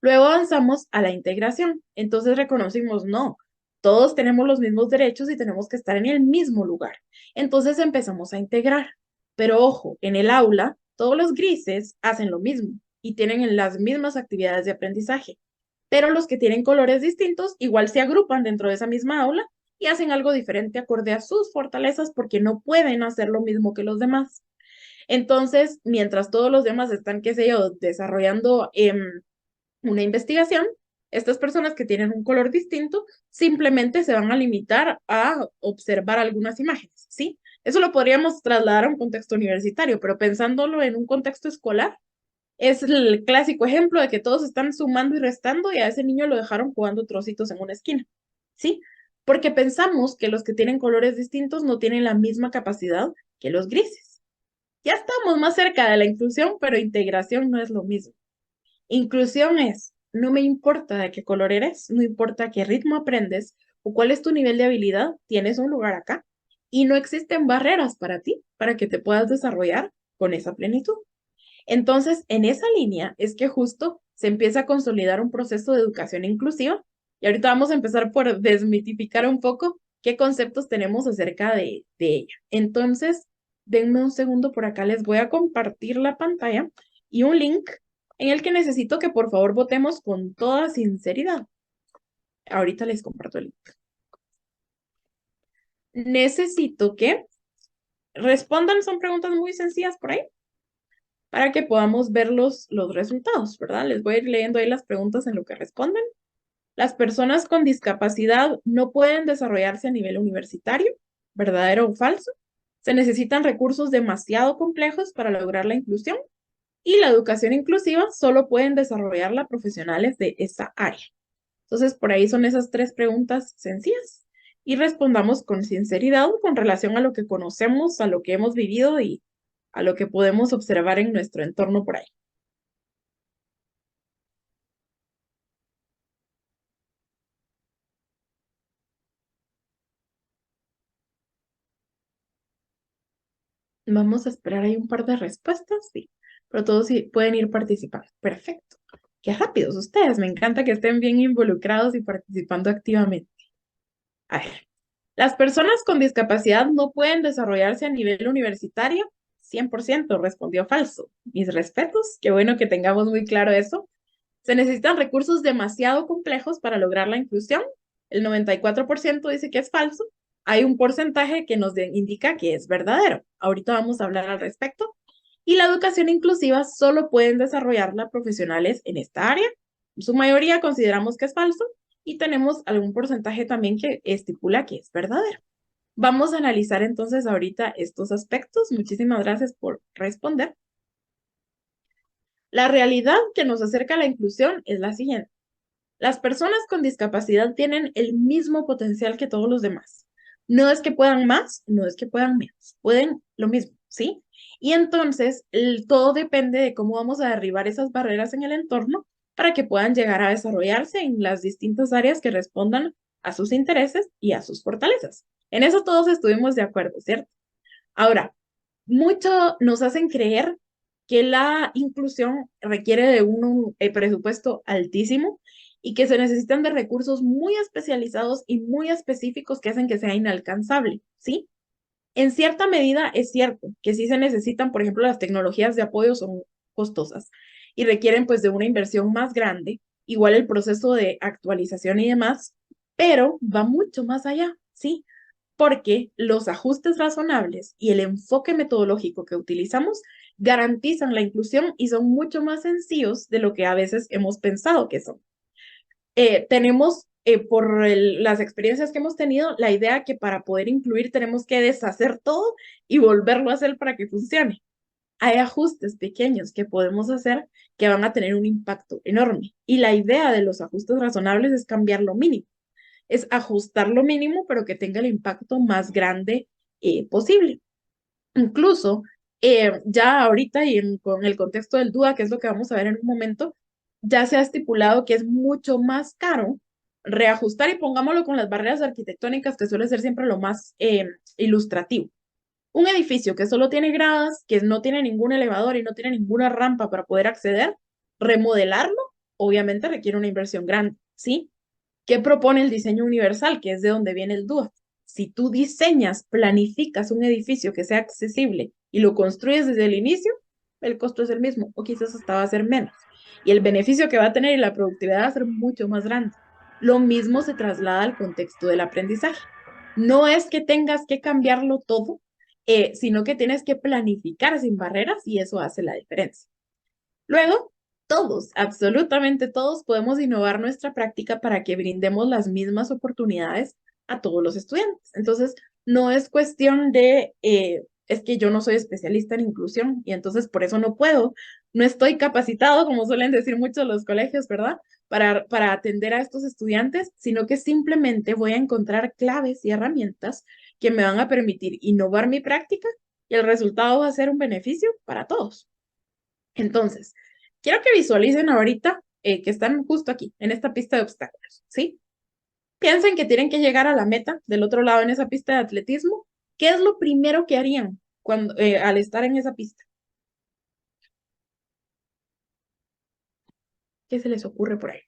Luego avanzamos a la integración. Entonces reconocimos, no, todos tenemos los mismos derechos y tenemos que estar en el mismo lugar. Entonces empezamos a integrar. Pero ojo, en el aula, todos los grises hacen lo mismo y tienen las mismas actividades de aprendizaje. Pero los que tienen colores distintos igual se agrupan dentro de esa misma aula y hacen algo diferente acorde a sus fortalezas porque no pueden hacer lo mismo que los demás. Entonces, mientras todos los demás están, qué sé yo, desarrollando una investigación, estas personas que tienen un color distinto simplemente se van a limitar a observar algunas imágenes, ¿sí? Eso lo podríamos trasladar a un contexto universitario, pero pensándolo en un contexto escolar, es el clásico ejemplo de que todos están sumando y restando y a ese niño lo dejaron jugando trocitos en una esquina, ¿sí? Porque pensamos que los que tienen colores distintos no tienen la misma capacidad que los grises. Ya estamos más cerca de la inclusión, pero integración no es lo mismo. Inclusión es, no me importa de qué color eres, no importa qué ritmo aprendes o cuál es tu nivel de habilidad, tienes un lugar acá y no existen barreras para ti, para que te puedas desarrollar con esa plenitud. Entonces, en esa línea es que justo se empieza a consolidar un proceso de educación inclusiva y ahorita vamos a empezar por desmitificar un poco qué conceptos tenemos acerca de ella. Entonces, denme un segundo por acá, les voy a compartir la pantalla y un link en el que necesito que por favor votemos con toda sinceridad. Ahorita les comparto el link. Necesito que respondan, son preguntas muy sencillas por ahí, para que podamos ver los resultados, ¿verdad? Les voy a ir leyendo ahí las preguntas en lo que responden. Las personas con discapacidad no pueden desarrollarse a nivel universitario, ¿verdadero o falso? Se necesitan recursos demasiado complejos para lograr la inclusión y la educación inclusiva solo pueden desarrollarla profesionales de esa área. Entonces, por ahí son esas 3 preguntas sencillas y respondamos con sinceridad con relación a lo que conocemos, a lo que hemos vivido y a lo que podemos observar en nuestro entorno por ahí. Vamos a esperar ahí un par de respuestas, sí, pero todos sí pueden ir participando. Perfecto. Qué rápidos ustedes, me encanta que estén bien involucrados y participando activamente. A ver, las personas con discapacidad no pueden desarrollarse a nivel universitario. 100% respondió falso. Mis respetos, qué bueno que tengamos muy claro eso. Se necesitan recursos demasiado complejos para lograr la inclusión. El 94% dice que es falso. Hay un porcentaje que nos indica que es verdadero. Ahorita vamos a hablar al respecto. Y la educación inclusiva solo pueden desarrollarla profesionales en esta área. En su mayoría consideramos que es falso y tenemos algún porcentaje también que estipula que es verdadero. Vamos a analizar entonces ahorita estos aspectos. Muchísimas gracias por responder. La realidad que nos acerca a la inclusión es la siguiente. Las personas con discapacidad tienen el mismo potencial que todos los demás. No es que puedan más, no es que puedan menos, pueden lo mismo, ¿sí? Y entonces todo depende de cómo vamos a derribar esas barreras en el entorno para que puedan llegar a desarrollarse en las distintas áreas que respondan a sus intereses y a sus fortalezas. En eso todos estuvimos de acuerdo, ¿cierto? Ahora, mucho nos hacen creer que la inclusión requiere de un presupuesto altísimo y que se necesitan de recursos muy especializados y muy específicos que hacen que sea inalcanzable, ¿sí? En cierta medida es cierto que sí se necesitan, por ejemplo, las tecnologías de apoyo son costosas y requieren pues de una inversión más grande, igual el proceso de actualización y demás, pero va mucho más allá, ¿sí? Porque los ajustes razonables y el enfoque metodológico que utilizamos garantizan la inclusión y son mucho más sencillos de lo que a veces hemos pensado que son. Tenemos, por las experiencias que hemos tenido, la idea que para poder incluir tenemos que deshacer todo y volverlo a hacer para que funcione. Hay ajustes pequeños que podemos hacer que van a tener un impacto enorme. Y la idea de los ajustes razonables es cambiar lo mínimo. Es ajustar lo mínimo, pero que tenga el impacto más grande posible. Incluso, ya ahorita con el contexto del DUA, que es lo que vamos a ver en un momento, ya se ha estipulado que es mucho más caro reajustar, y pongámoslo con las barreras arquitectónicas, que suele ser siempre lo más ilustrativo. Un edificio que solo tiene gradas, que no tiene ningún elevador y no tiene ninguna rampa para poder acceder, remodelarlo, obviamente requiere una inversión grande, ¿sí? ¿Qué propone el diseño universal, que es de donde viene el DUA? Si tú diseñas, planificas un edificio que sea accesible y lo construyes desde el inicio, el costo es el mismo o quizás hasta va a ser menos. Y el beneficio que va a tener y la productividad va a ser mucho más grande. Lo mismo se traslada al contexto del aprendizaje. No es que tengas que cambiarlo todo, sino que tienes que planificar sin barreras y eso hace la diferencia. Luego, todos, absolutamente todos, podemos innovar nuestra práctica para que brindemos las mismas oportunidades a todos los estudiantes. Entonces, no es cuestión de, es que yo no soy especialista en inclusión y entonces por eso no puedo, no estoy capacitado, como suelen decir muchos los colegios, ¿verdad? Para atender a estos estudiantes, sino que simplemente voy a encontrar claves y herramientas que me van a permitir innovar mi práctica y el resultado va a ser un beneficio para todos. Entonces, quiero que visualicen ahorita que están justo aquí, en esta pista de obstáculos, ¿sí? Piensen que tienen que llegar a la meta del otro lado en esa pista de atletismo. ¿Qué es lo primero que harían al estar en esa pista? ¿Qué se les ocurre por ahí?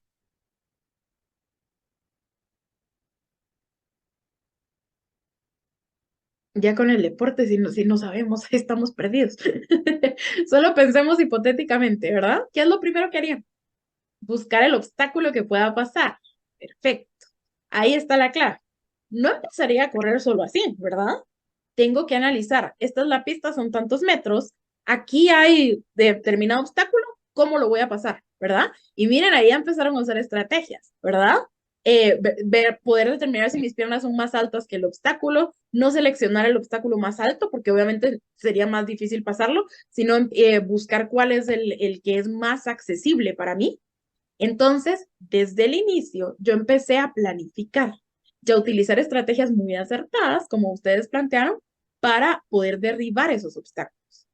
Ya con el deporte, si no sabemos, estamos perdidos. Solo pensemos hipotéticamente, ¿verdad? ¿Qué es lo primero que harían? Buscar el obstáculo que pueda pasar. Perfecto. Ahí está la clave. No empezaría a correr solo así, ¿verdad? Tengo que analizar, esta es la pista, son tantos metros, aquí hay determinado obstáculo, ¿cómo lo voy a pasar? ¿Verdad? Y miren, ahí empezaron a usar estrategias, ¿verdad? Poder determinar si mis piernas son más altas que el obstáculo, no seleccionar el obstáculo más alto, porque obviamente sería más difícil pasarlo, sino buscar cuál es el que es más accesible para mí. Entonces, desde el inicio, yo empecé a planificar y a utilizar estrategias muy acertadas, como ustedes plantearon, para poder derribar esos obstáculos.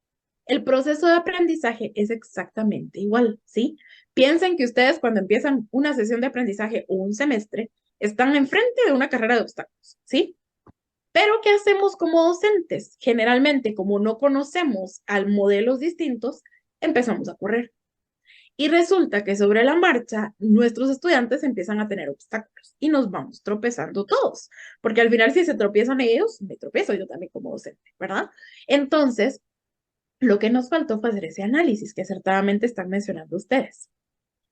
El proceso de aprendizaje es exactamente igual, ¿sí? Piensen que ustedes cuando empiezan una sesión de aprendizaje o un semestre, están enfrente de una carrera de obstáculos, ¿sí? Pero ¿qué hacemos como docentes? Generalmente, como no conocemos a modelos distintos, empezamos a correr. Y resulta que sobre la marcha, nuestros estudiantes empiezan a tener obstáculos y nos vamos tropezando todos, porque al final si se tropiezan ellos, me tropiezo yo también como docente, ¿verdad? Entonces, lo que nos faltó fue hacer ese análisis que acertadamente están mencionando ustedes.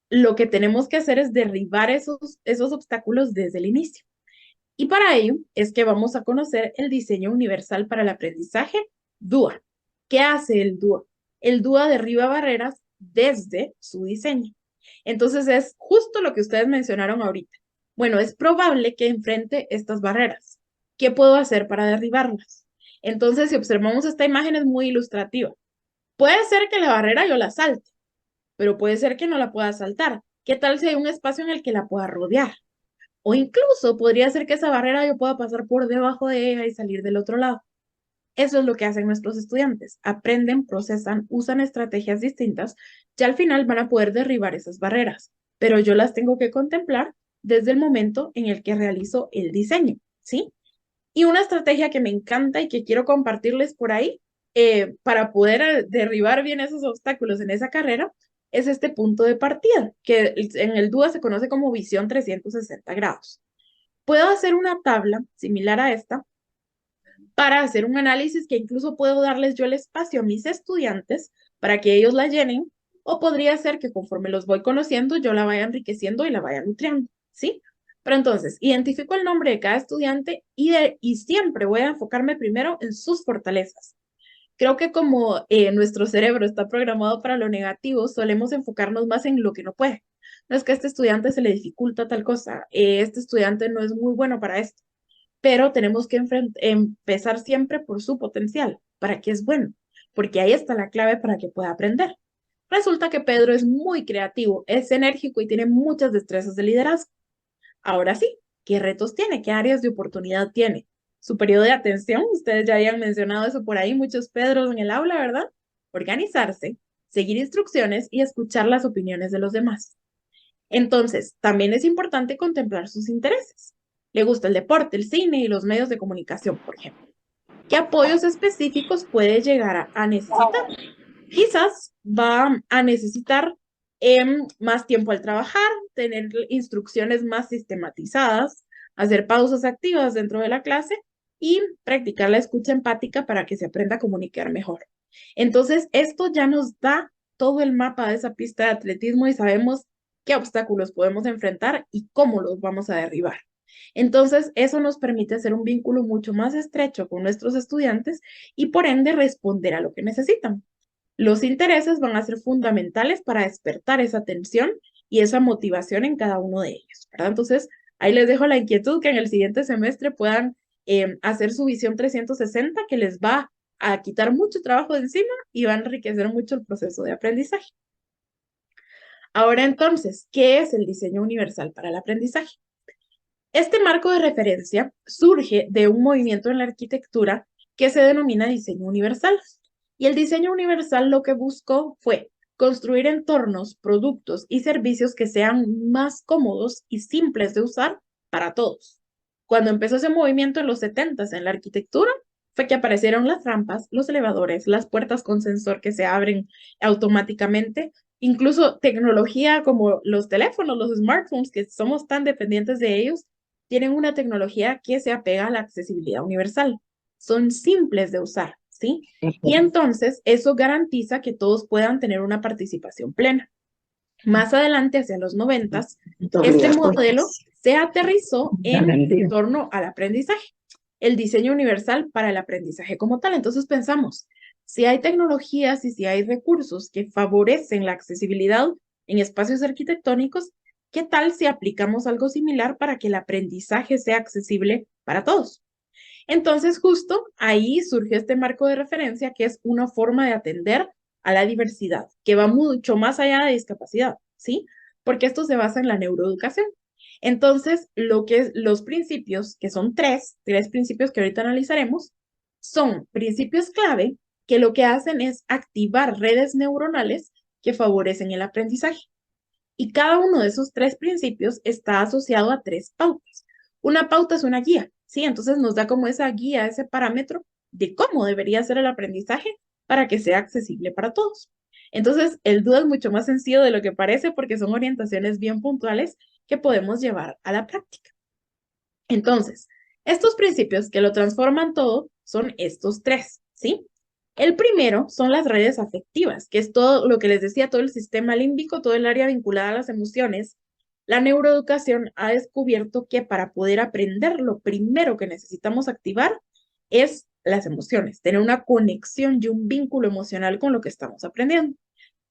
Lo que tenemos que hacer es derribar esos obstáculos desde el inicio. Y para ello es que vamos a conocer el diseño universal para el aprendizaje, DUA. ¿Qué hace el DUA? El DUA derriba barreras desde su diseño. Entonces es justo lo que ustedes mencionaron ahorita. Bueno, es probable que enfrente estas barreras. ¿Qué puedo hacer para derribarlas? Entonces, si observamos esta imagen es muy ilustrativa. Puede ser que la barrera yo la salte, pero puede ser que no la pueda saltar. ¿Qué tal si hay un espacio en el que la pueda rodear? O incluso podría ser que esa barrera yo pueda pasar por debajo de ella y salir del otro lado. Eso es lo que hacen nuestros estudiantes. Aprenden, procesan, usan estrategias distintas y al final van a poder derribar esas barreras. Pero yo las tengo que contemplar desde el momento en el que realizo el diseño, ¿sí? Y una estrategia que me encanta y que quiero compartirles por ahí para poder derribar bien esos obstáculos en esa carrera es este punto de partida, que en el DUA se conoce como visión 360 grados. Puedo hacer una tabla similar a esta para hacer un análisis que incluso puedo darles yo el espacio a mis estudiantes para que ellos la llenen, o podría ser que conforme los voy conociendo, yo la vaya enriqueciendo y la vaya nutriendo, ¿sí? Pero entonces, identifico el nombre de cada estudiante y siempre voy a enfocarme primero en sus fortalezas. Creo que como nuestro cerebro está programado para lo negativo, solemos enfocarnos más en lo que no puede. No es que a este estudiante se le dificulta tal cosa, este estudiante no es muy bueno para esto, pero tenemos que empezar siempre por su potencial, para que es bueno, porque ahí está la clave para que pueda aprender. Resulta que Pedro es muy creativo, es enérgico y tiene muchas destrezas de liderazgo. Ahora sí, ¿qué retos tiene? ¿Qué áreas de oportunidad tiene? Su periodo de atención, ustedes ya habían mencionado eso por ahí, muchos Pedros en el aula, ¿verdad? Organizarse, seguir instrucciones y escuchar las opiniones de los demás. Entonces, también es importante contemplar sus intereses. Le gusta el deporte, el cine y los medios de comunicación, por ejemplo. ¿Qué apoyos específicos puede llegar a necesitar? Quizás va a necesitar más tiempo al trabajar, tener instrucciones más sistematizadas, hacer pausas activas dentro de la clase y practicar la escucha empática para que se aprenda a comunicar mejor. Entonces, esto ya nos da todo el mapa de esa pista de atletismo y sabemos qué obstáculos podemos enfrentar y cómo los vamos a derribar. Entonces, eso nos permite hacer un vínculo mucho más estrecho con nuestros estudiantes y por ende responder a lo que necesitan. Los intereses van a ser fundamentales para despertar esa atención y esa motivación en cada uno de ellos, ¿verdad? Entonces, ahí les dejo la inquietud que en el siguiente semestre puedan hacer su visión 360, que les va a quitar mucho trabajo de encima y va a enriquecer mucho el proceso de aprendizaje. Ahora entonces, ¿qué es el diseño universal para el aprendizaje? Este marco de referencia surge de un movimiento en la arquitectura que se denomina diseño universal. Y el diseño universal lo que buscó fue construir entornos, productos y servicios que sean más cómodos y simples de usar para todos. Cuando empezó ese movimiento en los 70s en la arquitectura, fue que aparecieron las rampas, los elevadores, las puertas con sensor que se abren automáticamente, incluso tecnología como los teléfonos, los smartphones, que somos tan dependientes de ellos, tienen una tecnología que se apega a la accesibilidad universal. Son simples de usar, ¿sí? Y entonces eso garantiza que todos puedan tener una participación plena. Más adelante, hacia los 90s, este modelo se aterrizó en torno al aprendizaje, el diseño universal para el aprendizaje como tal. Entonces pensamos, si hay tecnologías y si hay recursos que favorecen la accesibilidad en espacios arquitectónicos, ¿qué tal si aplicamos algo similar para que el aprendizaje sea accesible para todos? Entonces, justo ahí surge este marco de referencia que es una forma de atender a la diversidad, que va mucho más allá de discapacidad, ¿sí? Porque esto se basa en la neuroeducación. Entonces, los principios, que son tres principios que ahorita analizaremos, son principios clave que lo que hacen es activar redes neuronales que favorecen el aprendizaje. Y cada uno de esos tres principios está asociado a tres pautas. Una pauta es una guía, ¿sí? Entonces nos da como esa guía, ese parámetro de cómo debería ser el aprendizaje para que sea accesible para todos. Entonces, el DUA es mucho más sencillo de lo que parece porque son orientaciones bien puntuales que podemos llevar a la práctica. Entonces, estos principios que lo transforman todo son estos tres, ¿sí? El primero son las redes afectivas, que es todo lo que les decía, todo el sistema límbico, todo el área vinculada a las emociones. La neuroeducación ha descubierto que para poder aprender, lo primero que necesitamos activar es las emociones, tener una conexión y un vínculo emocional con lo que estamos aprendiendo.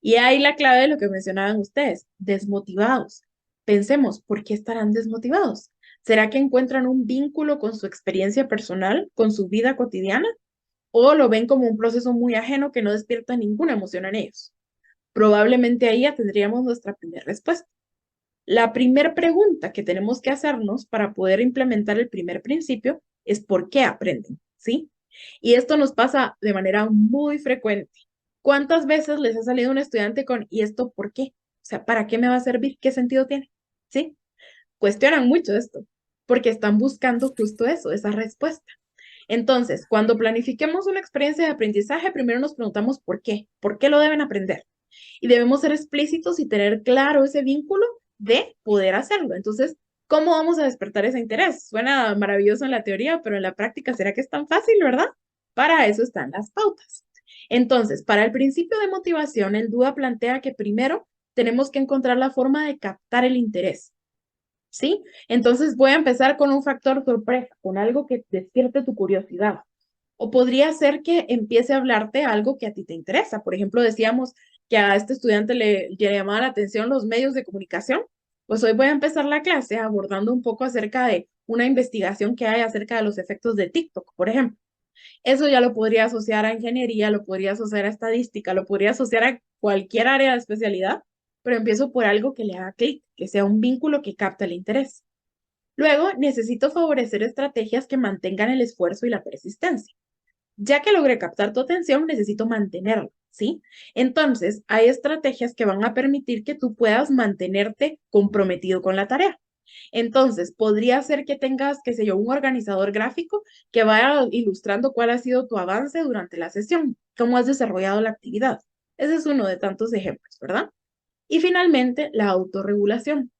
Y ahí la clave de lo que mencionaban ustedes, desmotivados. Pensemos, ¿por qué estarán desmotivados? ¿Será que encuentran un vínculo con su experiencia personal, con su vida cotidiana? ¿O lo ven como un proceso muy ajeno que no despierta ninguna emoción en ellos? Probablemente ahí ya tendríamos nuestra primera respuesta. La primera pregunta que tenemos que hacernos para poder implementar el primer principio es ¿por qué aprenden? ¿Sí? Y esto nos pasa de manera muy frecuente. ¿Cuántas veces les ha salido un estudiante con ¿y esto por qué? O sea, ¿para qué me va a servir? ¿Qué sentido tiene? ¿Sí? Cuestionan mucho esto porque están buscando justo eso, esa respuesta. Entonces, cuando planifiquemos una experiencia de aprendizaje, primero nos preguntamos ¿por qué? ¿Por qué lo deben aprender? Y debemos ser explícitos y tener claro ese vínculo de poder hacerlo. Entonces, ¿cómo vamos a despertar ese interés? Suena maravilloso en la teoría, pero en la práctica, ¿será que es tan fácil, verdad? Para eso están las pautas. Entonces, para el principio de motivación, el DUA plantea que primero tenemos que encontrar la forma de captar el interés. ¿Sí? Entonces voy a empezar con un factor sorpresa, con algo que despierte tu curiosidad. O podría ser que empiece a hablarte algo que a ti te interesa. Por ejemplo, decíamos que a este estudiante le llamaba la atención los medios de comunicación. Pues hoy voy a empezar la clase abordando un poco acerca de una investigación que hay acerca de los efectos de TikTok, por ejemplo. Eso ya lo podría asociar a ingeniería, lo podría asociar a estadística, lo podría asociar a cualquier área de especialidad, pero empiezo por algo que le haga clic, que sea un vínculo que capte el interés. Luego, necesito favorecer estrategias que mantengan el esfuerzo y la persistencia. Ya que logré captar tu atención, necesito mantenerlo, ¿sí? Entonces, hay estrategias que van a permitir que tú puedas mantenerte comprometido con la tarea. Entonces, podría ser que tengas, qué sé yo, un organizador gráfico que vaya ilustrando cuál ha sido tu avance durante la sesión, cómo has desarrollado la actividad. Ese es uno de tantos ejemplos, ¿verdad? Y finalmente, la autorregulación.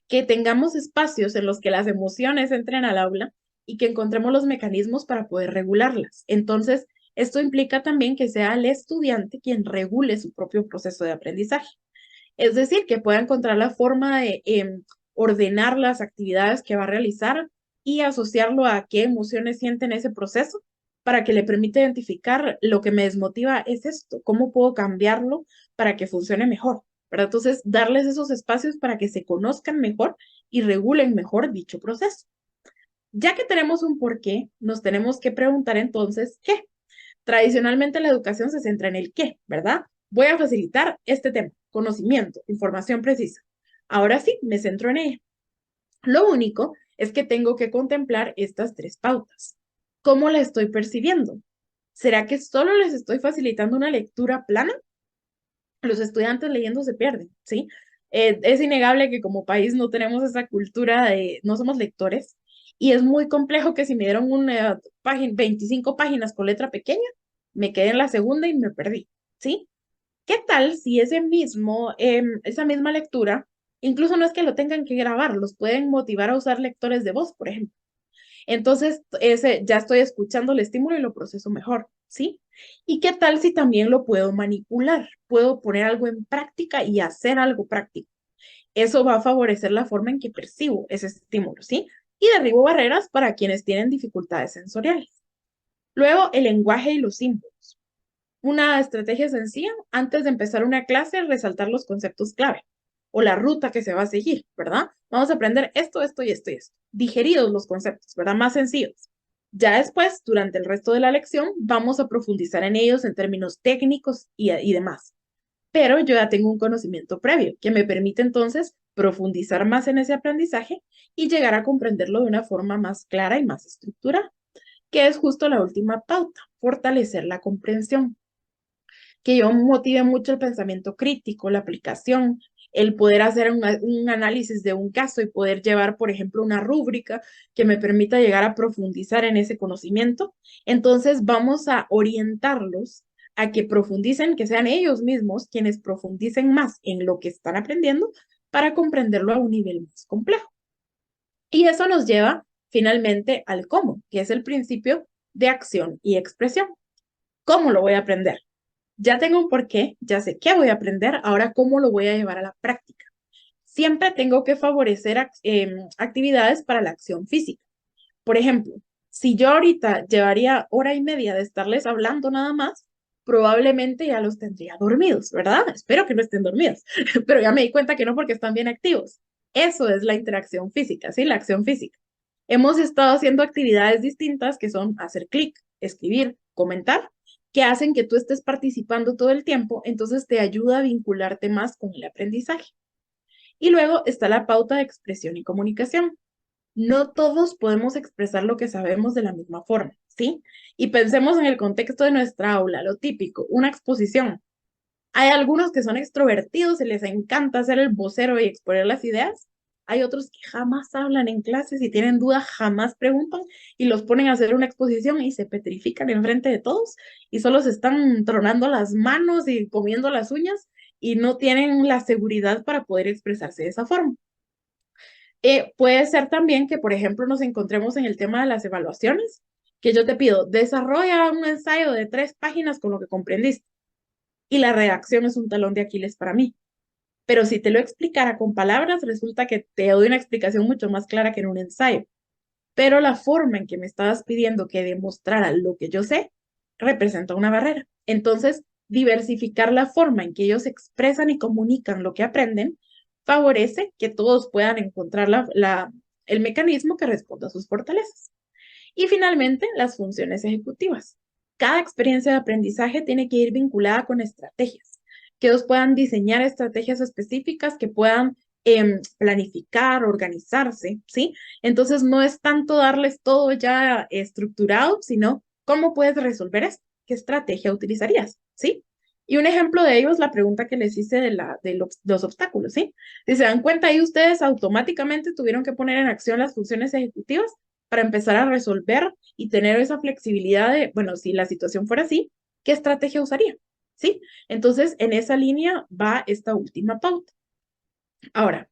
Que tengamos espacios en los que las emociones entren al aula y que encontremos los mecanismos para poder regularlas. Entonces, esto implica también que sea el estudiante quien regule su propio proceso de aprendizaje. Es decir, que pueda encontrar la forma de ordenar las actividades que va a realizar y asociarlo a qué emociones siente en ese proceso para que le permita identificar lo que me desmotiva es esto, cómo puedo cambiarlo para que funcione mejor, ¿verdad? Entonces, darles esos espacios para que se conozcan mejor y regulen mejor dicho proceso. Ya que tenemos un porqué, nos tenemos que preguntar entonces, ¿qué? Tradicionalmente la educación se centra en el qué, ¿verdad? Voy a facilitar este tema, conocimiento, información precisa. Ahora sí, me centro en ella. Lo único es que tengo que contemplar estas tres pautas. ¿Cómo la estoy percibiendo? ¿Será que solo les estoy facilitando una lectura plana? Los estudiantes leyendo se pierden, ¿sí? Es innegable que como país no tenemos esa cultura de, no somos lectores, y es muy complejo que si me dieron una 25 páginas con letra pequeña, me quedé en la segunda y me perdí, ¿sí? ¿Qué tal si esa misma lectura, incluso no es que lo tengan que grabar, los pueden motivar a usar lectores de voz, por ejemplo? Entonces, ya estoy escuchando el estímulo y lo proceso mejor, ¿sí? ¿Y qué tal si también lo puedo manipular? Puedo poner algo en práctica y hacer algo práctico. Eso va a favorecer la forma en que percibo ese estímulo, ¿sí? Y derribo barreras para quienes tienen dificultades sensoriales. Luego, el lenguaje y los símbolos. Una estrategia sencilla, antes de empezar una clase, resaltar los conceptos clave o la ruta que se va a seguir, ¿verdad? Vamos a aprender esto, esto y esto y esto. Digeridos los conceptos, ¿verdad? Más sencillos. Ya después, durante el resto de la lección, vamos a profundizar en ellos en términos técnicos y demás. Pero yo ya tengo un conocimiento previo que me permite entonces profundizar más en ese aprendizaje y llegar a comprenderlo de una forma más clara y más estructurada, que es justo la última pauta, fortalecer la comprensión. Que yo motive mucho el pensamiento crítico, la aplicación, el poder hacer un análisis de un caso y poder llevar, por ejemplo, una rúbrica que me permita llegar a profundizar en ese conocimiento. Entonces vamos a orientarlos a que profundicen, que sean ellos mismos quienes profundicen más en lo que están aprendiendo para comprenderlo a un nivel más complejo. Y eso nos lleva finalmente al cómo, que es el principio de acción y expresión. ¿Cómo lo voy a aprender? Ya tengo un porqué, ya sé qué voy a aprender, ahora cómo lo voy a llevar a la práctica. Siempre tengo que favorecer actividades para la acción física. Por ejemplo, si yo ahorita llevaría hora y media de estarles hablando nada más, probablemente ya los tendría dormidos, ¿verdad? Espero que no estén dormidos, pero ya me di cuenta que no porque están bien activos. Eso es la interacción física, ¿sí? La acción física. Hemos estado haciendo actividades distintas que son hacer clic, escribir, comentar, que hacen que tú estés participando todo el tiempo, entonces te ayuda a vincularte más con el aprendizaje. Y luego está la pauta de expresión y comunicación. No todos podemos expresar lo que sabemos de la misma forma, ¿sí? Y pensemos en el contexto de nuestra aula, lo típico, una exposición. Hay algunos que son extrovertidos y les encanta ser el vocero y exponer las ideas. Hay otros que jamás hablan en clases y tienen dudas, jamás preguntan y los ponen a hacer una exposición y se petrifican enfrente de todos y solo se están tronando las manos y comiendo las uñas y no tienen la seguridad para poder expresarse de esa forma. Puede ser también que, por ejemplo, nos encontremos en el tema de las evaluaciones, que yo te pido, desarrolla un ensayo de 3 páginas con lo que comprendiste. Y la redacción es un talón de Aquiles para mí. Pero si te lo explicara con palabras, resulta que te doy una explicación mucho más clara que en un ensayo. Pero la forma en que me estabas pidiendo que demostrara lo que yo sé, representa una barrera. Entonces, diversificar la forma en que ellos expresan y comunican lo que aprenden, favorece que todos puedan encontrar el mecanismo que responda a sus fortalezas. Y finalmente, las funciones ejecutivas. Cada experiencia de aprendizaje tiene que ir vinculada con estrategias, que ellos puedan diseñar estrategias específicas, que puedan planificar, organizarse, ¿sí? Entonces, no es tanto darles todo ya estructurado, sino cómo puedes resolver esto, qué estrategia utilizarías, ¿sí? Y un ejemplo de ello es la pregunta que les hice de los obstáculos, ¿sí? Si se dan cuenta ahí, ustedes automáticamente tuvieron que poner en acción las funciones ejecutivas para empezar a resolver y tener esa flexibilidad de, bueno, si la situación fuera así, ¿qué estrategia usaría? ¿Sí? Entonces, en esa línea va esta última pauta. Ahora,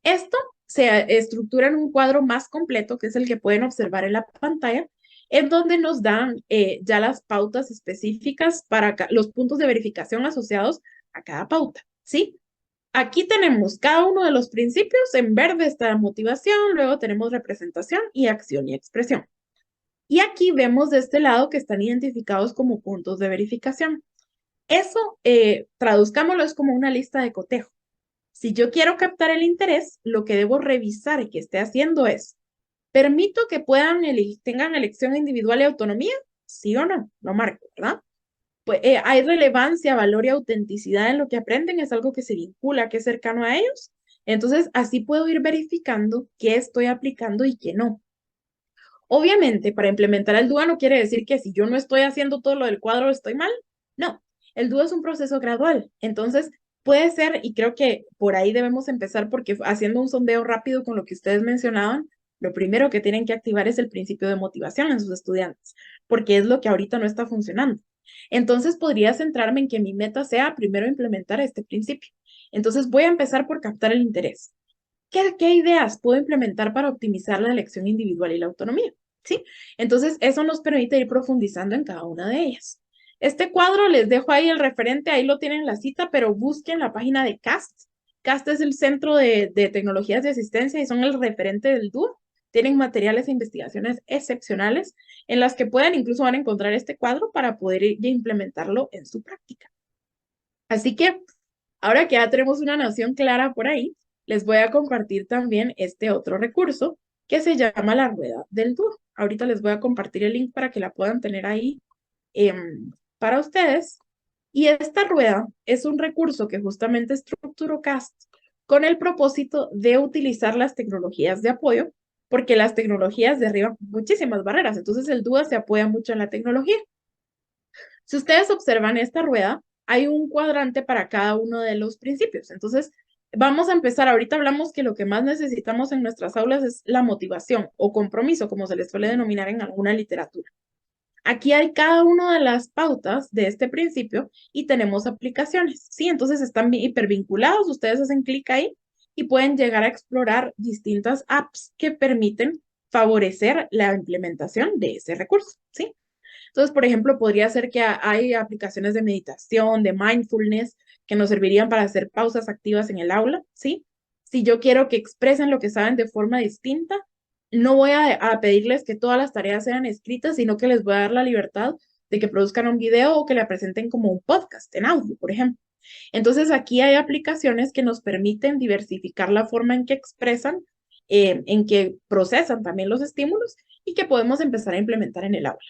esto se estructura en un cuadro más completo, que es el que pueden observar en la pantalla, en donde nos dan ya las pautas específicas para los puntos de verificación asociados a cada pauta, ¿sí? Aquí tenemos cada uno de los principios. En verde está la motivación, luego tenemos representación y acción y expresión. Y aquí vemos de este lado que están identificados como puntos de verificación. Eso, traduzcámoslo, es como una lista de cotejo. Si yo quiero captar el interés, lo que debo revisar y que esté haciendo es, ¿permito que tengan elección individual y autonomía? ¿Sí o no? Lo marco, ¿verdad? Pues hay relevancia, valor y autenticidad en lo que aprenden, es algo que se vincula, que es cercano a ellos. Entonces, así puedo ir verificando qué estoy aplicando y qué no. Obviamente, para implementar el DUA no quiere decir que si yo no estoy haciendo todo lo del cuadro estoy mal. No, el DUA es un proceso gradual. Entonces, puede ser, y creo que por ahí debemos empezar porque haciendo un sondeo rápido con lo que ustedes mencionaban, lo primero que tienen que activar es el principio de motivación en sus estudiantes, porque es lo que ahorita no está funcionando. Entonces, podría centrarme en que mi meta sea primero implementar este principio. Entonces, voy a empezar por captar el interés. ¿Qué ideas puedo implementar para optimizar la elección individual y la autonomía? ¿Sí? Entonces, eso nos permite ir profundizando en cada una de ellas. Este cuadro les dejo ahí el referente, ahí lo tienen en la cita, pero busquen la página de CAST. CAST es el Centro de Tecnologías de Asistencia y son el referente del DUA. Tienen materiales e investigaciones excepcionales en las que puedan, incluso van a encontrar este cuadro para poder implementarlo en su práctica. Así que, ahora que ya tenemos una noción clara por ahí, les voy a compartir también este otro recurso que se llama la rueda del DUA. Ahorita les voy a compartir el link para que la puedan tener ahí para ustedes. Y esta rueda es un recurso que justamente estructuró CAST con el propósito de utilizar las tecnologías de apoyo, porque las tecnologías derriban muchísimas barreras. Entonces el DUA se apoya mucho en la tecnología. Si ustedes observan esta rueda, hay un cuadrante para cada uno de los principios. Entonces, vamos a empezar. Ahorita hablamos que lo que más necesitamos en nuestras aulas es la motivación o compromiso, como se les suele denominar en alguna literatura. Aquí hay cada una de las pautas de este principio y tenemos aplicaciones, ¿sí? Entonces están hipervinculados, ustedes hacen clic ahí y pueden llegar a explorar distintas apps que permiten favorecer la implementación de ese recurso, ¿sí? Entonces, por ejemplo, podría ser que hay aplicaciones de meditación, de mindfulness, que nos servirían para hacer pausas activas en el aula, ¿sí? Si yo quiero que expresen lo que saben de forma distinta, no voy a pedirles que todas las tareas sean escritas, sino que les voy a dar la libertad de que produzcan un video o que la presenten como un podcast en audio, por ejemplo. Entonces, aquí hay aplicaciones que nos permiten diversificar la forma en que expresan, en que procesan también los estímulos y que podemos empezar a implementar en el aula.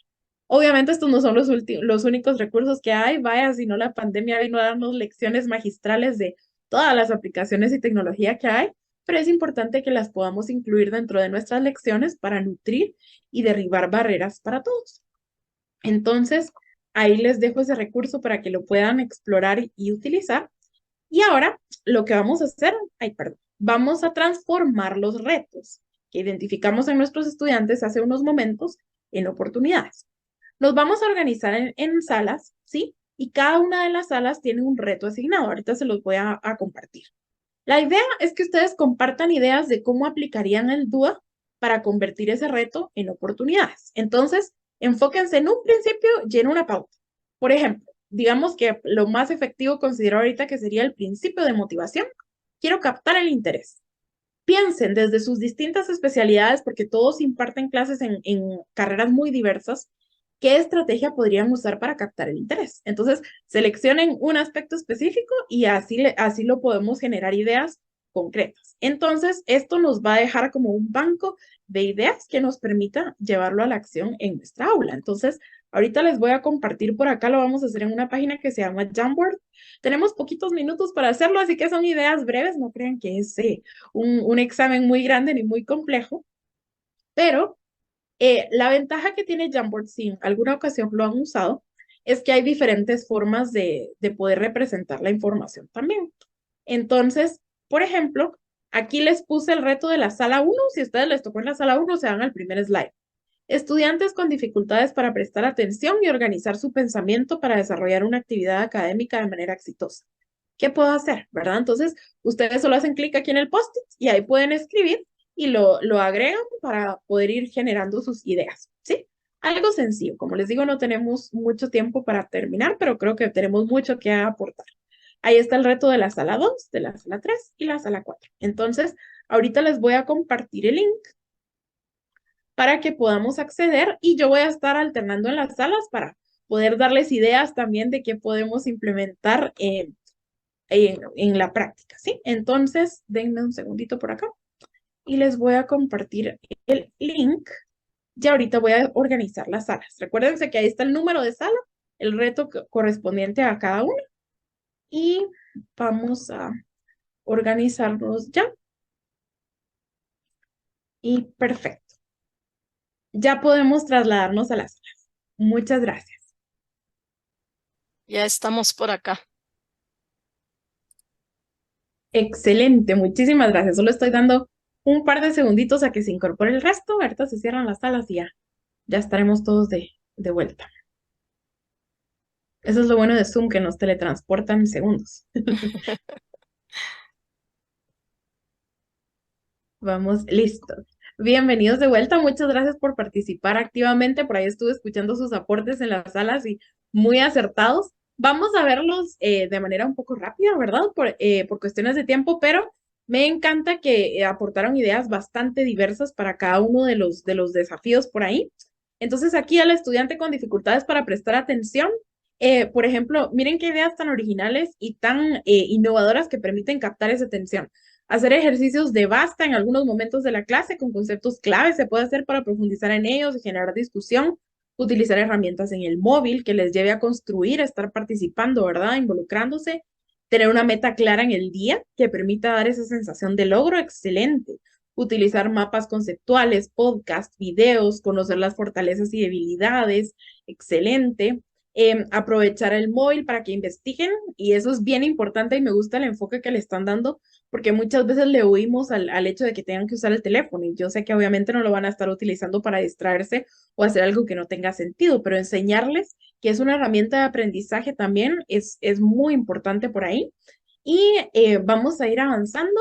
Obviamente estos no son los únicos recursos que hay. Vaya, si no la pandemia vino a darnos lecciones magistrales de todas las aplicaciones y tecnología que hay, pero es importante que las podamos incluir dentro de nuestras lecciones para nutrir y derribar barreras para todos. Entonces, ahí les dejo ese recurso para que lo puedan explorar y utilizar. Y ahora lo que vamos a hacer, vamos a transformar los retos que identificamos en nuestros estudiantes hace unos momentos en oportunidades. Nos vamos a organizar en salas, ¿sí? Y cada una de las salas tiene un reto asignado. Ahorita se los voy a compartir. La idea es que ustedes compartan ideas de cómo aplicarían el DUA para convertir ese reto en oportunidades. Entonces, enfóquense en un principio y en una pauta. Por ejemplo, digamos que lo más efectivo considero ahorita que sería el principio de motivación. Quiero captar el interés. Piensen desde sus distintas especialidades, porque todos imparten clases en carreras muy diversas, qué estrategia podrían usar para captar el interés. Entonces, seleccionen un aspecto específico y así lo podemos generar ideas concretas. Entonces, esto nos va a dejar como un banco de ideas que nos permita llevarlo a la acción en nuestra aula. Entonces, ahorita les voy a compartir por acá, lo vamos a hacer en una página que se llama Jamboard. Tenemos poquitos minutos para hacerlo, así que son ideas breves, no crean que es un examen muy grande ni muy complejo, pero la ventaja que tiene Jamboard, si en alguna ocasión lo han usado, es que hay diferentes formas de poder representar la información también. Entonces, por ejemplo, aquí les puse el reto de la sala 1. Si a ustedes les tocó en la sala 1, se van al primer slide. Estudiantes con dificultades para prestar atención y organizar su pensamiento para desarrollar una actividad académica de manera exitosa. ¿Qué puedo hacer? ¿Verdad? Entonces, ustedes solo hacen clic aquí en el post-it y ahí pueden escribir y lo agregan para poder ir generando sus ideas, ¿sí? Algo sencillo. Como les digo, no tenemos mucho tiempo para terminar, pero creo que tenemos mucho que aportar. Ahí está el reto de la sala 2, de la sala 3 y la sala 4. Entonces, ahorita les voy a compartir el link para que podamos acceder y yo voy a estar alternando en las salas para poder darles ideas también de qué podemos implementar en la práctica, ¿sí? Entonces, denme un segundito por acá y les voy a compartir el link. Y ahorita voy a organizar las salas. Recuérdense que ahí está el número de sala, el reto correspondiente a cada una. Y vamos a organizarnos ya. Y perfecto. Ya podemos trasladarnos a las salas. Muchas gracias. Ya estamos por acá. Excelente, muchísimas gracias. Solo estoy dando un par de segunditos a que se incorpore el resto. Ahorita se cierran las salas y ya estaremos todos de vuelta. Eso es lo bueno de Zoom, que nos teletransportan en segundos. Vamos, listo. Bienvenidos de vuelta. Muchas gracias por participar activamente. Por ahí estuve escuchando sus aportes en las salas y muy acertados. Vamos a verlos de manera un poco rápida, ¿verdad? Por cuestiones de tiempo, pero me encanta que aportaron ideas bastante diversas para cada uno de los desafíos por ahí. Entonces, aquí al estudiante con dificultades para prestar atención, por ejemplo, miren qué ideas tan originales y tan innovadoras que permiten captar esa atención. Hacer ejercicios de basta en algunos momentos de la clase con conceptos claves se puede hacer para profundizar en ellos y generar discusión. Utilizar herramientas en el móvil que les lleve a construir, estar participando, ¿verdad? Involucrándose. Tener una meta clara en el día que permita dar esa sensación de logro, excelente. Utilizar mapas conceptuales, podcasts, videos, conocer las fortalezas y debilidades, excelente. Aprovechar el móvil para que investiguen, y eso es bien importante y me gusta el enfoque que le están dando, porque muchas veces le huimos al hecho de que tengan que usar el teléfono, y yo sé que obviamente no lo van a estar utilizando para distraerse o hacer algo que no tenga sentido, pero enseñarles que es una herramienta de aprendizaje también es muy importante por ahí. Y vamos a ir avanzando.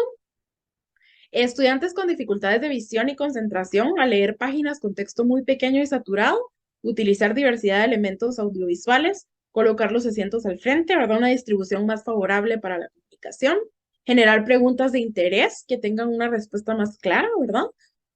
Estudiantes con dificultades de visión y concentración a leer páginas con texto muy pequeño y saturado, utilizar diversidad de elementos audiovisuales, colocar los asientos al frente, ¿verdad? Una distribución más favorable para la comunicación, generar preguntas de interés que tengan una respuesta más clara, ¿verdad?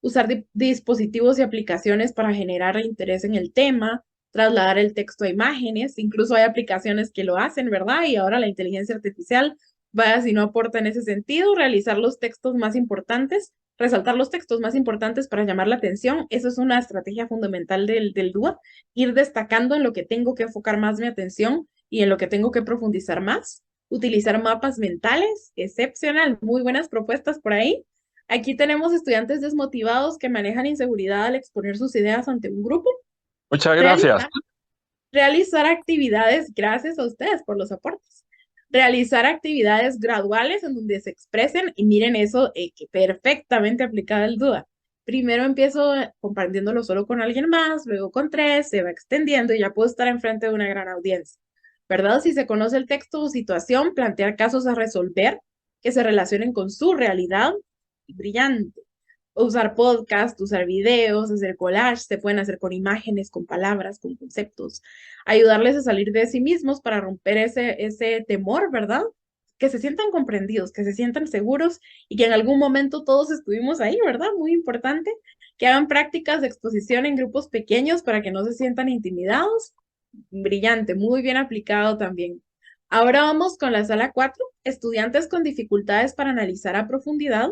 Usar dispositivos y aplicaciones para generar interés en el tema, trasladar el texto a imágenes, incluso hay aplicaciones que lo hacen, ¿verdad? Y ahora la inteligencia artificial, vaya si no aporta en ese sentido, realizar los textos más importantes resaltar los textos más importantes para llamar la atención. Eso es una estrategia fundamental del DUA, ir destacando en lo que tengo que enfocar más mi atención y en lo que tengo que profundizar más. Utilizar mapas mentales, excepcional, muy buenas propuestas por ahí. Aquí tenemos estudiantes desmotivados que manejan inseguridad al exponer sus ideas ante un grupo. Muchas gracias. Realizar actividades, gracias a ustedes por los aportes. Realizar actividades graduales en donde se expresen, y miren eso, que perfectamente aplicada el DUA. Primero empiezo compartiéndolo solo con alguien más, luego con 3, se va extendiendo y ya puedo estar enfrente de una gran audiencia, ¿verdad? Si se conoce el texto o situación, plantear casos a resolver que se relacionen con su realidad, brillante. Usar podcast, usar videos, hacer collage, se pueden hacer con imágenes, con palabras, con conceptos. Ayudarles a salir de sí mismos para romper ese temor, ¿verdad? Que se sientan comprendidos, que se sientan seguros y que en algún momento todos estuvimos ahí, ¿verdad? Muy importante. Que hagan prácticas de exposición en grupos pequeños para que no se sientan intimidados. Brillante, muy bien aplicado también. Ahora vamos con la sala 4. Estudiantes con dificultades para analizar a profundidad.